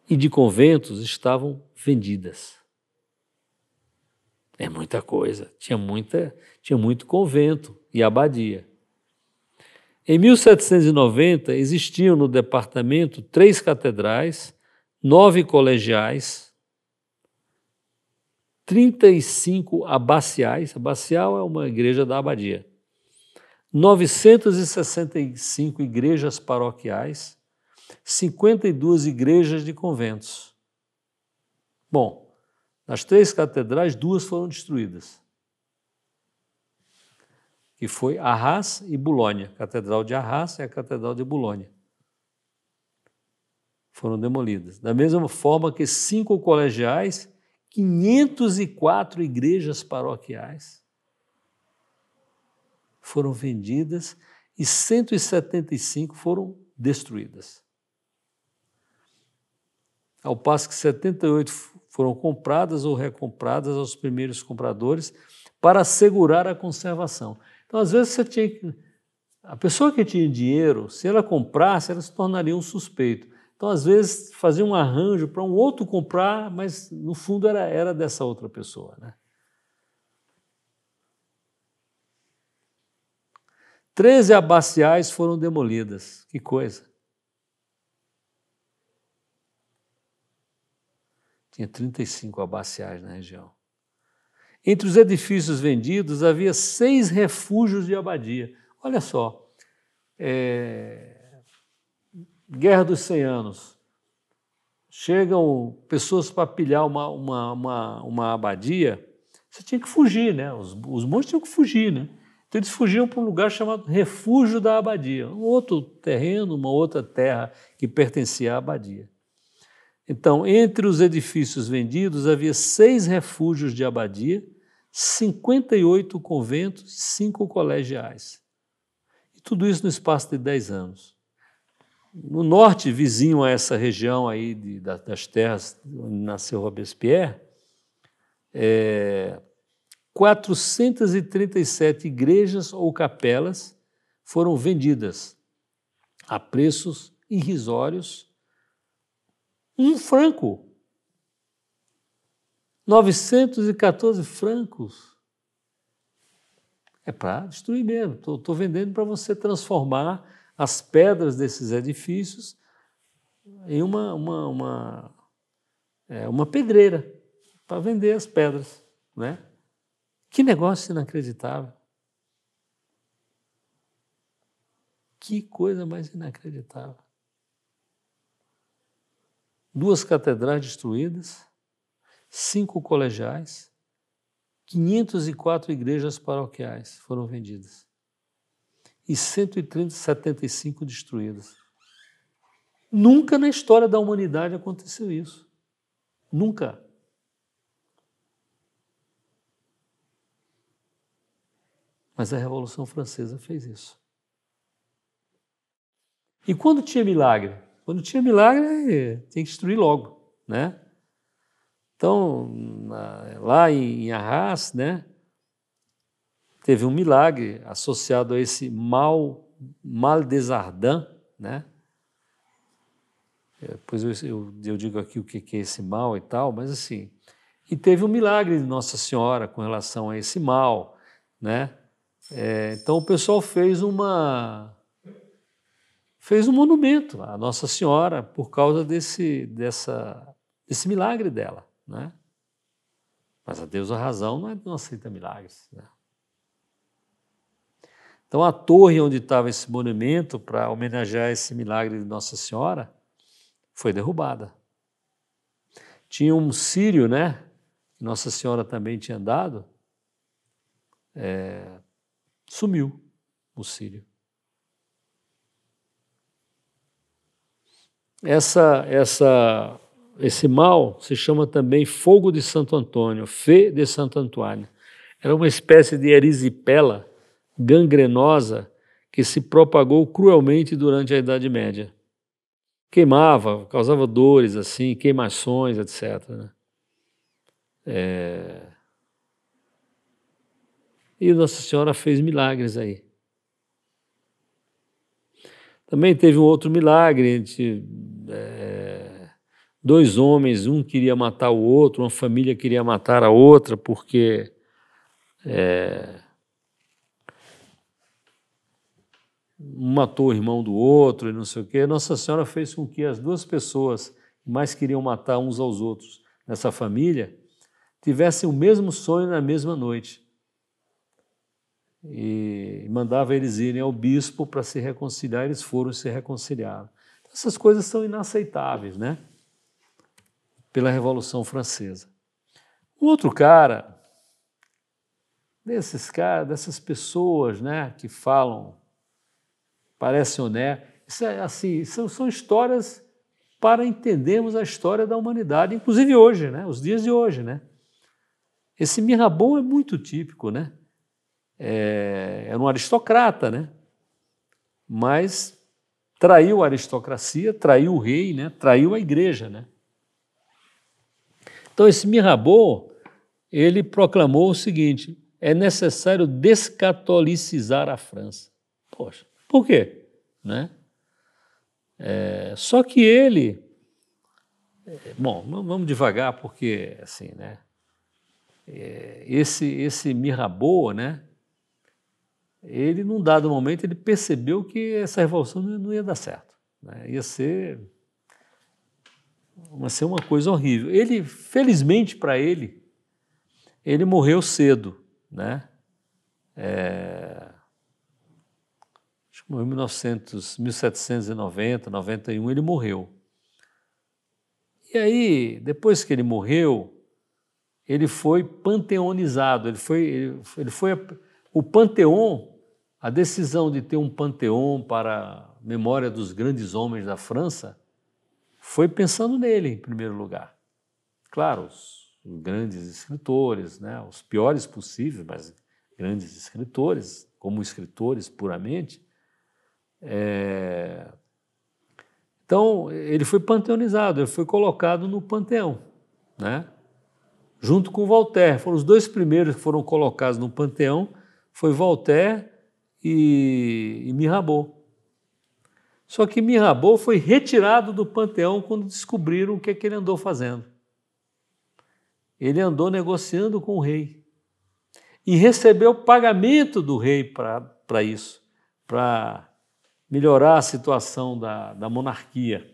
Speaker 1: e de conventos estavam vendidas. É muita coisa, tinha muito convento e abadia. Em 1790, existiam no departamento 3 catedrais, 9 colegiais, 35 abaciais, abacial é uma igreja da abadia, 965 igrejas paroquiais, 52 igrejas de conventos. Bom, das 3 catedrais, 2 foram destruídas, que foi Arras e Bolonha. A Catedral de Arras e a Catedral de Bolonha foram demolidas. Da mesma forma que 5 colegiais, 504 igrejas paroquiais foram vendidas e 175 foram destruídas. Ao passo que 78 foram compradas ou recompradas aos primeiros compradores para assegurar a conservação. Então, às vezes, a pessoa que tinha dinheiro, se ela comprasse, ela se tornaria um suspeito. Então, às vezes, fazia um arranjo para um outro comprar, mas, no fundo, era dessa outra pessoa, né? 13 abaciais foram demolidas. Que coisa! Tinha 35 abaciais na região. Entre os edifícios vendidos, havia 6 refúgios de abadia. Olha só, Guerra dos 100 Anos. Chegam pessoas para pilhar uma abadia, você tinha que fugir, né? Os monges tinham que fugir, né? Então eles fugiam para um lugar chamado Refúgio da Abadia, um outro terreno, uma outra terra que pertencia à abadia. Então, entre os edifícios vendidos, havia 6 refúgios de abadia, 58 conventos e 5 colegiais. E tudo isso no espaço de 10 anos. No norte, vizinho a essa região aí das terras onde nasceu Robespierre, 437 igrejas ou capelas foram vendidas a preços irrisórios, £1. 914 francos. É para destruir mesmo. Estou vendendo para você transformar as pedras desses edifícios em uma pedreira, para vender as pedras, né? Que negócio inacreditável. Que coisa mais inacreditável. 2 catedrais destruídas, 5 colegiais, 504 igrejas paroquiais foram vendidas e 175 destruídas. Nunca na história da humanidade aconteceu isso. Nunca. Mas a Revolução Francesa fez isso. E quando tinha milagre? Quando tinha milagre, tinha que destruir logo, né? Então, lá em Arras, né, teve um milagre associado a esse mal des Ardents, né? Depois eu digo aqui o que é esse mal e tal, mas assim, e teve um milagre de Nossa Senhora com relação a esse mal, né? Então o pessoal fez um monumento à Nossa Senhora por causa desse milagre dela, né? Mas a Deus a razão não aceita milagres, né? Então a torre onde estava esse monumento para homenagear esse milagre de Nossa Senhora foi derrubada. Tinha um círio, né? Que Nossa Senhora também tinha dado, sumiu o círio. Esse mal se chama também fogo de Santo Antônio, feu de Santo Antônio. Era uma espécie de erisipela gangrenosa que se propagou cruelmente durante a Idade Média. Queimava, causava dores, assim, queimações, etc. Né? E Nossa Senhora fez milagres aí. Também teve um outro milagre entre 2 homens, um queria matar o outro, uma família queria matar a outra, porque um matou o irmão do outro e não sei o quê. Nossa Senhora fez com que as 2 pessoas que mais queriam matar uns aos outros nessa família tivessem o mesmo sonho na mesma noite. E mandava eles irem ao bispo para se reconciliar, eles foram e se reconciliaram. Então, essas coisas são inaceitáveis, né? Pela Revolução Francesa. Um outro cara, dessas pessoas, né, que falam, parecem honestas, isso é assim, são histórias para entendermos a história da humanidade, inclusive hoje, né, os dias de hoje, né? Esse Mirabeau é muito típico, né? Era um aristocrata, né? Mas traiu a aristocracia, traiu o rei, né? Traiu a igreja, né? Então esse Mirabeau, ele proclamou o seguinte: é necessário descatolicizar a França. Poxa, por quê? Né? Só que ele, bom, vamos devagar porque assim, né? Esse Mirabeau, né? Ele, num dado momento, ele percebeu que essa revolução não ia dar certo, né? Ia ser uma coisa horrível. Ele, felizmente para ele morreu cedo, né? Acho que morreu em 1790, 91, ele morreu. E aí, depois que ele morreu, ele foi panteonizado, o Panteão, a decisão de ter um panteão para a memória dos grandes homens da França, foi pensando nele em primeiro lugar. Claro, os grandes escritores, né, os piores possíveis, mas grandes escritores, como escritores puramente. Então, ele foi panteonizado, ele foi colocado no panteão, né? Junto com Voltaire. Foram os 2 primeiros que foram colocados no panteão, foi Voltaire e Mirabeau. Só que Mirabeau foi retirado do panteão quando descobriram o que ele andou fazendo. Ele andou negociando com o rei. e recebeu pagamento do rei para isso, para melhorar a situação da monarquia.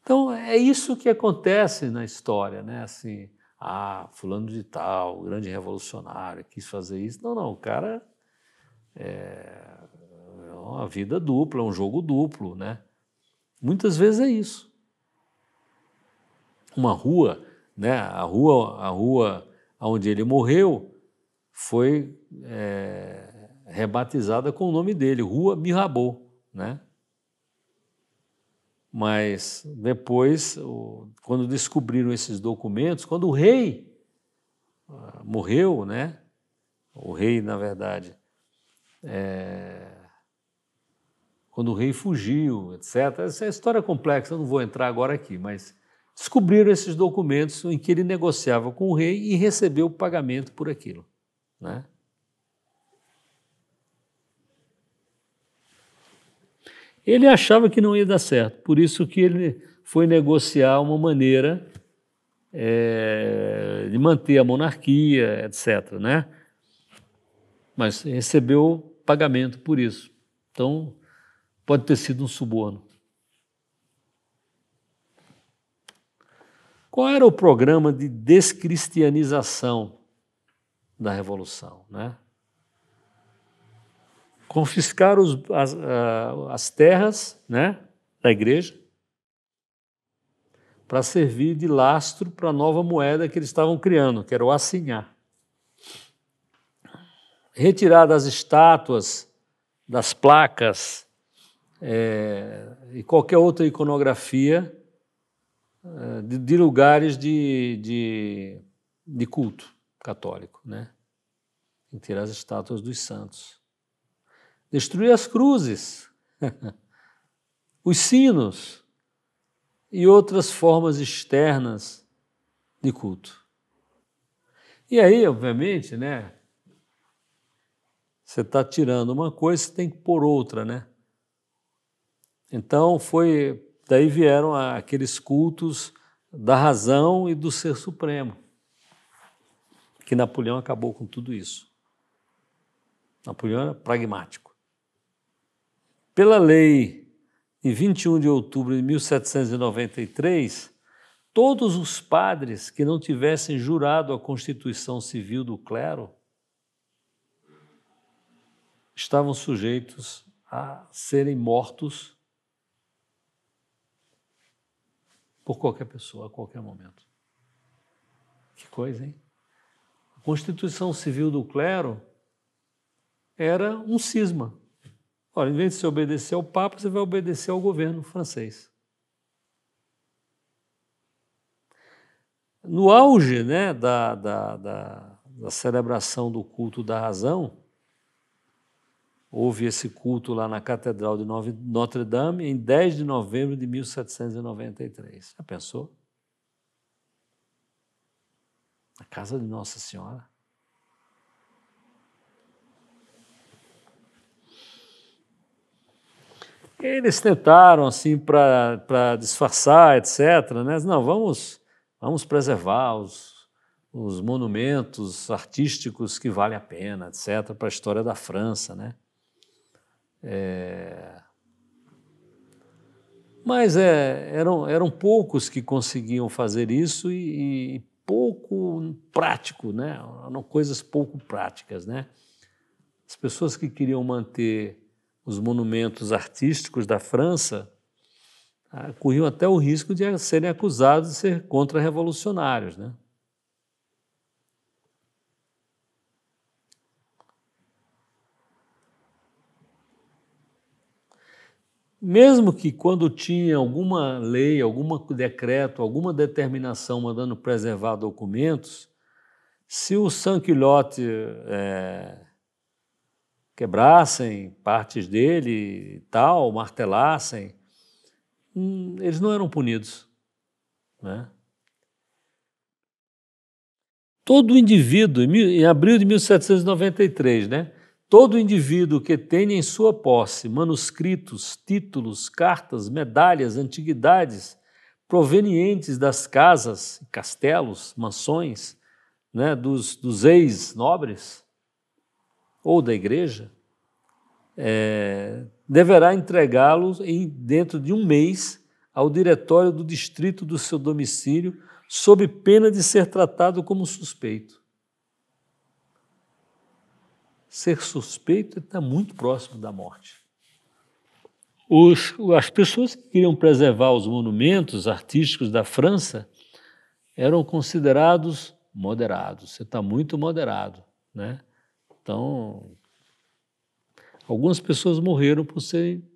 Speaker 1: Então, é isso que acontece na história, né? Assim, fulano de tal, grande revolucionário, quis fazer isso. Não, o cara é uma vida dupla, é um jogo duplo, né? Muitas vezes é isso. Uma rua, né? A rua onde ele morreu foi rebatizada com o nome dele, Rua Mirabeau, né? Mas depois, quando descobriram esses documentos, quando o rei morreu, né? O rei, na verdade, quando o rei fugiu, etc. Essa é a história complexa, eu não vou entrar agora aqui, mas descobriram esses documentos em que ele negociava com o rei e recebeu o pagamento por aquilo, né? Ele achava que não ia dar certo, por isso que ele foi negociar uma maneira de manter a monarquia, etc., né? Mas recebeu pagamento por isso. Então, pode ter sido um suborno. Qual era o programa de descristianização da Revolução, né? Confiscar as terras, né, da igreja para servir de lastro para a nova moeda que eles estavam criando, que era o assignat. Retirar das estátuas, das placas e qualquer outra iconografia de lugares de culto católico, né? E tirar as estátuas dos santos. Destruir as cruzes, os sinos e outras formas externas de culto. E aí, obviamente, né, você está tirando uma coisa, você tem que pôr outra, né? Então, daí vieram aqueles cultos da razão e do ser supremo, que Napoleão acabou com tudo isso. Napoleão era pragmático. Pela lei de 21 de outubro de 1793, todos os padres que não tivessem jurado a Constituição Civil do clero estavam sujeitos a serem mortos por qualquer pessoa, a qualquer momento. Que coisa, hein? A Constituição Civil do clero era um cisma. Olha, em vez de você obedecer ao Papa, você vai obedecer ao governo francês. No auge, né, da celebração do culto da razão, houve esse culto lá na Catedral de Notre-Dame em 10 de novembro de 1793. Já pensou? Na casa de Nossa Senhora. Eles tentaram, assim, para disfarçar, etc., né? Não, vamos preservar os monumentos artísticos que valem a pena, etc., para a história da França, né? Mas eram poucos que conseguiam fazer isso e pouco prático, né? Eram coisas pouco práticas, né? As pessoas que queriam manter os monumentos artísticos da França corriam até o risco de serem acusados de ser contra-revolucionários, né? Mesmo que quando tinha alguma lei, algum decreto, alguma determinação mandando preservar documentos, se os sans-culottes quebrassem partes dele e tal, martelassem, eles não eram punidos, né? Todo indivíduo, em abril de 1793, né? Todo indivíduo que tenha em sua posse manuscritos, títulos, cartas, medalhas, antiguidades provenientes das casas, castelos, mansões, né, dos ex-nobres ou da igreja, deverá entregá-los dentro de um mês ao diretório do distrito do seu domicílio, sob pena de ser tratado como suspeito. Ser suspeito está muito próximo da morte. As pessoas que queriam preservar os monumentos artísticos da França eram considerados moderados. Você está muito moderado, né? Então, algumas pessoas morreram por serem,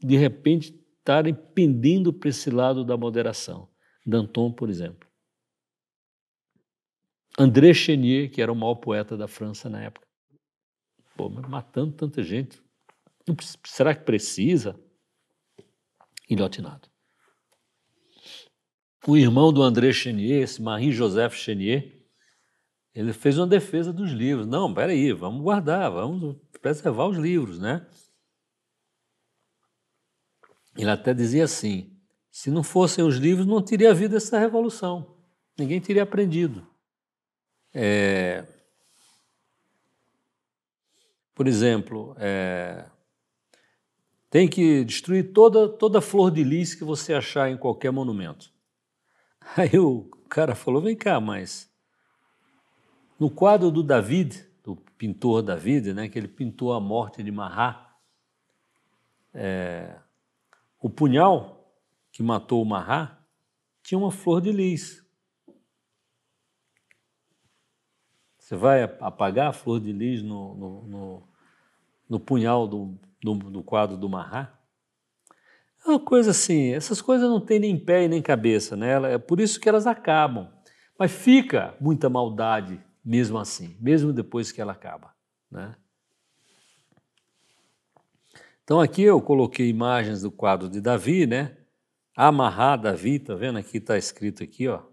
Speaker 1: de repente, estarem pendendo para esse lado da moderação. Danton, por exemplo. André Chenier, que era o maior poeta da França na época. Pô, mas matando tanta gente. Será que precisa? Guilhotinado. O irmão do André Chenier, esse Marie-Joseph Chenier, ele fez uma defesa dos livros. Não, peraí, vamos guardar, vamos preservar os livros, né? Ele até dizia assim, se não fossem os livros, não teria havido essa revolução. Ninguém teria aprendido. Por exemplo, tem que destruir toda flor de lis que você achar em qualquer monumento. Aí o cara falou, vem cá, mas no quadro do David, do pintor David, né, que ele pintou a morte de Marat, o punhal que matou o Marat tinha uma flor de lis. Você vai apagar a flor de lis no punhal do quadro do Marat? É uma coisa assim, essas coisas não têm nem pé e nem cabeça, né? É por isso que elas acabam. Mas fica muita maldade mesmo assim, mesmo depois que ela acaba, né? Então aqui eu coloquei imagens do quadro de Davi, né? Amarrar Davi, tá vendo? Aqui está escrito aqui, ó.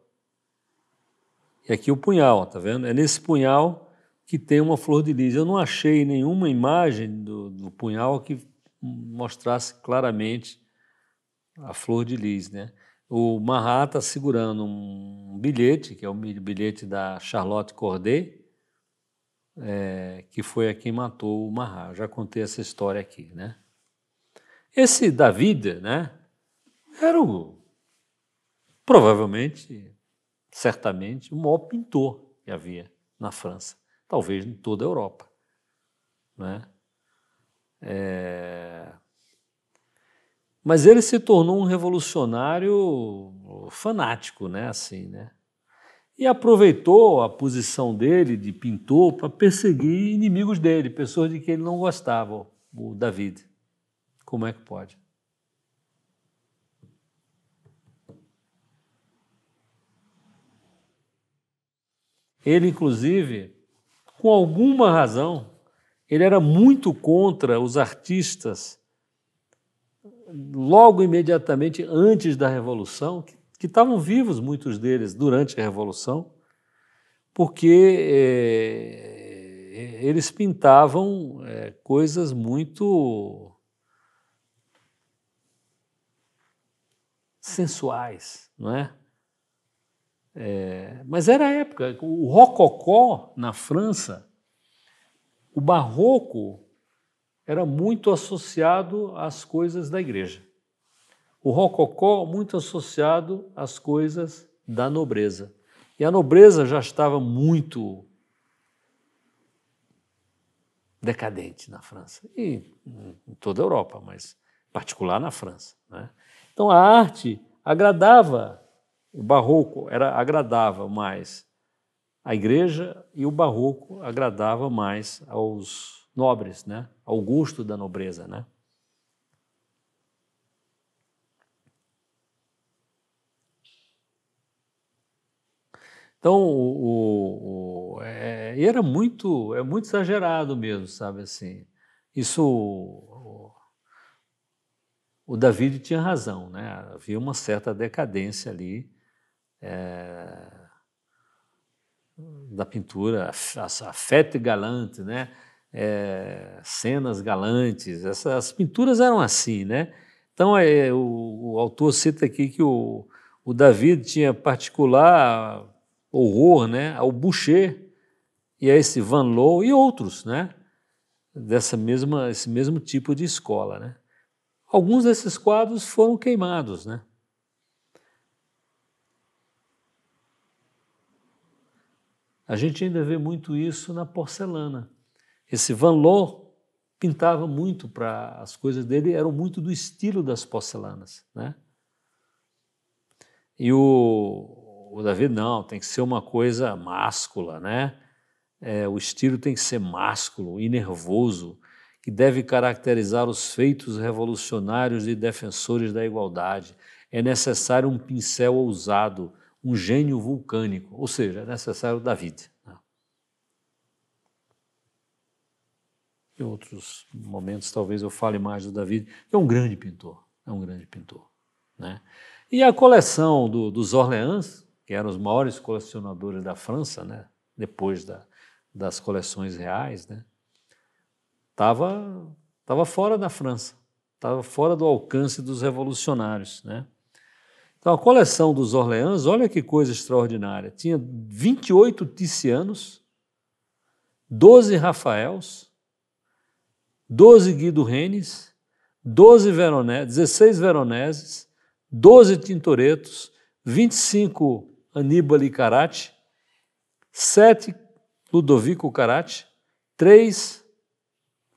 Speaker 1: E aqui o punhal, tá vendo? É nesse punhal que tem uma flor de lis. Eu não achei nenhuma imagem do punhal que mostrasse claramente a flor de lis, né? O Marat está segurando um bilhete, que é o bilhete da Charlotte Corday, que foi a quem matou o Marat. Eu já contei essa história aqui, né? Esse David, né, era provavelmente, certamente, o maior pintor que havia na França, talvez em toda a Europa, né? Mas ele se tornou um revolucionário fanático, né, assim, né? E aproveitou a posição dele de pintor para perseguir inimigos dele, pessoas de quem ele não gostava, o David. Como é que pode? Ele, inclusive, com alguma razão, ele era muito contra os artistas logo imediatamente antes da Revolução, que estavam vivos, muitos deles, durante a Revolução, porque eles pintavam coisas muito sensuais, não é? Mas era a época, o rococó na França, o barroco era muito associado às coisas da igreja. O rococó muito associado às coisas da nobreza. E a nobreza já estava muito decadente na França e em toda a Europa, mas em particular na França, né? Então a arte agradava, o barroco agradava mais a igreja e o barroco agradava mais aos nobres, né? Ao gosto da nobreza, né? Então, era muito exagerado mesmo, sabe assim. Isso, o David tinha razão, né? Havia uma certa decadência ali da pintura, a fête galante, né? Cenas galantes, essas pinturas eram assim, né? Então, o autor cita aqui que o David tinha particular horror, né, ao Boucher e a esse Van Loo e outros, né, esse mesmo tipo de escola, né. Alguns desses quadros foram queimados, né. A gente ainda vê muito isso na porcelana. Esse Van Loo pintava muito para as coisas dele, eram muito do estilo das porcelanas, né? E o David, não, tem que ser uma coisa máscula, né? O estilo tem que ser másculo e nervoso, que deve caracterizar os feitos revolucionários e defensores da igualdade. É necessário um pincel ousado, um gênio vulcânico, ou seja, é necessário David. Né? Em outros momentos talvez eu fale mais do David, que é um grande pintor, né? E a coleção dos Orleans, que eram os maiores colecionadores da França, né? Depois das coleções reais, né? Tava fora da França, estava fora do alcance dos revolucionários, né? Então a coleção dos Orleans, olha que coisa extraordinária, tinha 28 Ticianos, 12 Rafaels, 12 Guido Renes, 16 Veroneses, 12 Tintorettos, 25 Aníbal Carracci, 7 Ludovico Carracci, 3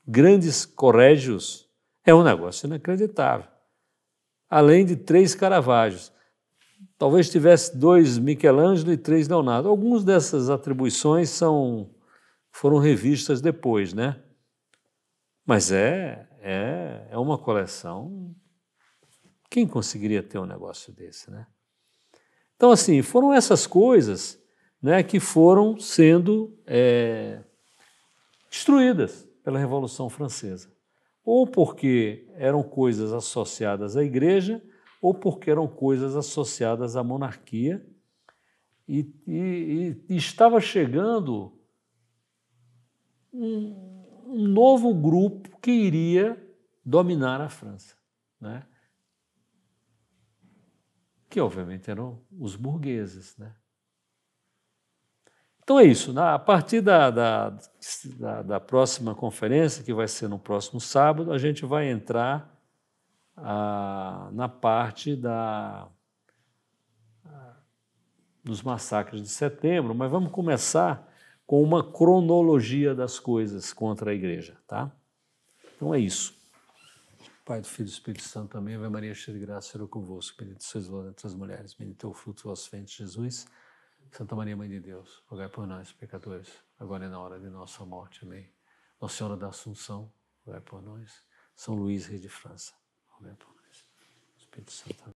Speaker 1: grandes Corrégios. É um negócio inacreditável. Além de 3 Caravaggios. Talvez tivesse 2 Michelangelo e 3 Leonardo. Algumas dessas atribuições foram revistas depois, né? Mas é uma coleção. Quem conseguiria ter um negócio desse, né? Então, assim, foram essas coisas, né, que foram sendo destruídas pela Revolução Francesa. Ou porque eram coisas associadas à igreja, ou porque eram coisas associadas à monarquia, e estava chegando um novo grupo que iria dominar a França, né? Que obviamente eram os burgueses, né? Então é isso, a partir da próxima conferência, que vai ser no próximo sábado, a gente vai entrar na parte dos massacres de setembro, mas vamos começar com uma cronologia das coisas contra a igreja, tá? Então é isso. Pai, do Filho e do Espírito Santo, também. Ave Maria, cheia de graça, Senhor é convosco. Bendito sois vós entre as mulheres, bendito é o fruto do vosso ventre, Jesus. Santa Maria, Mãe de Deus, rogai por nós, pecadores, agora e na hora de nossa morte. Amém. Nossa Senhora da Assunção, rogai por nós. São Luís, rei de França, rogai por nós. Espírito Santo.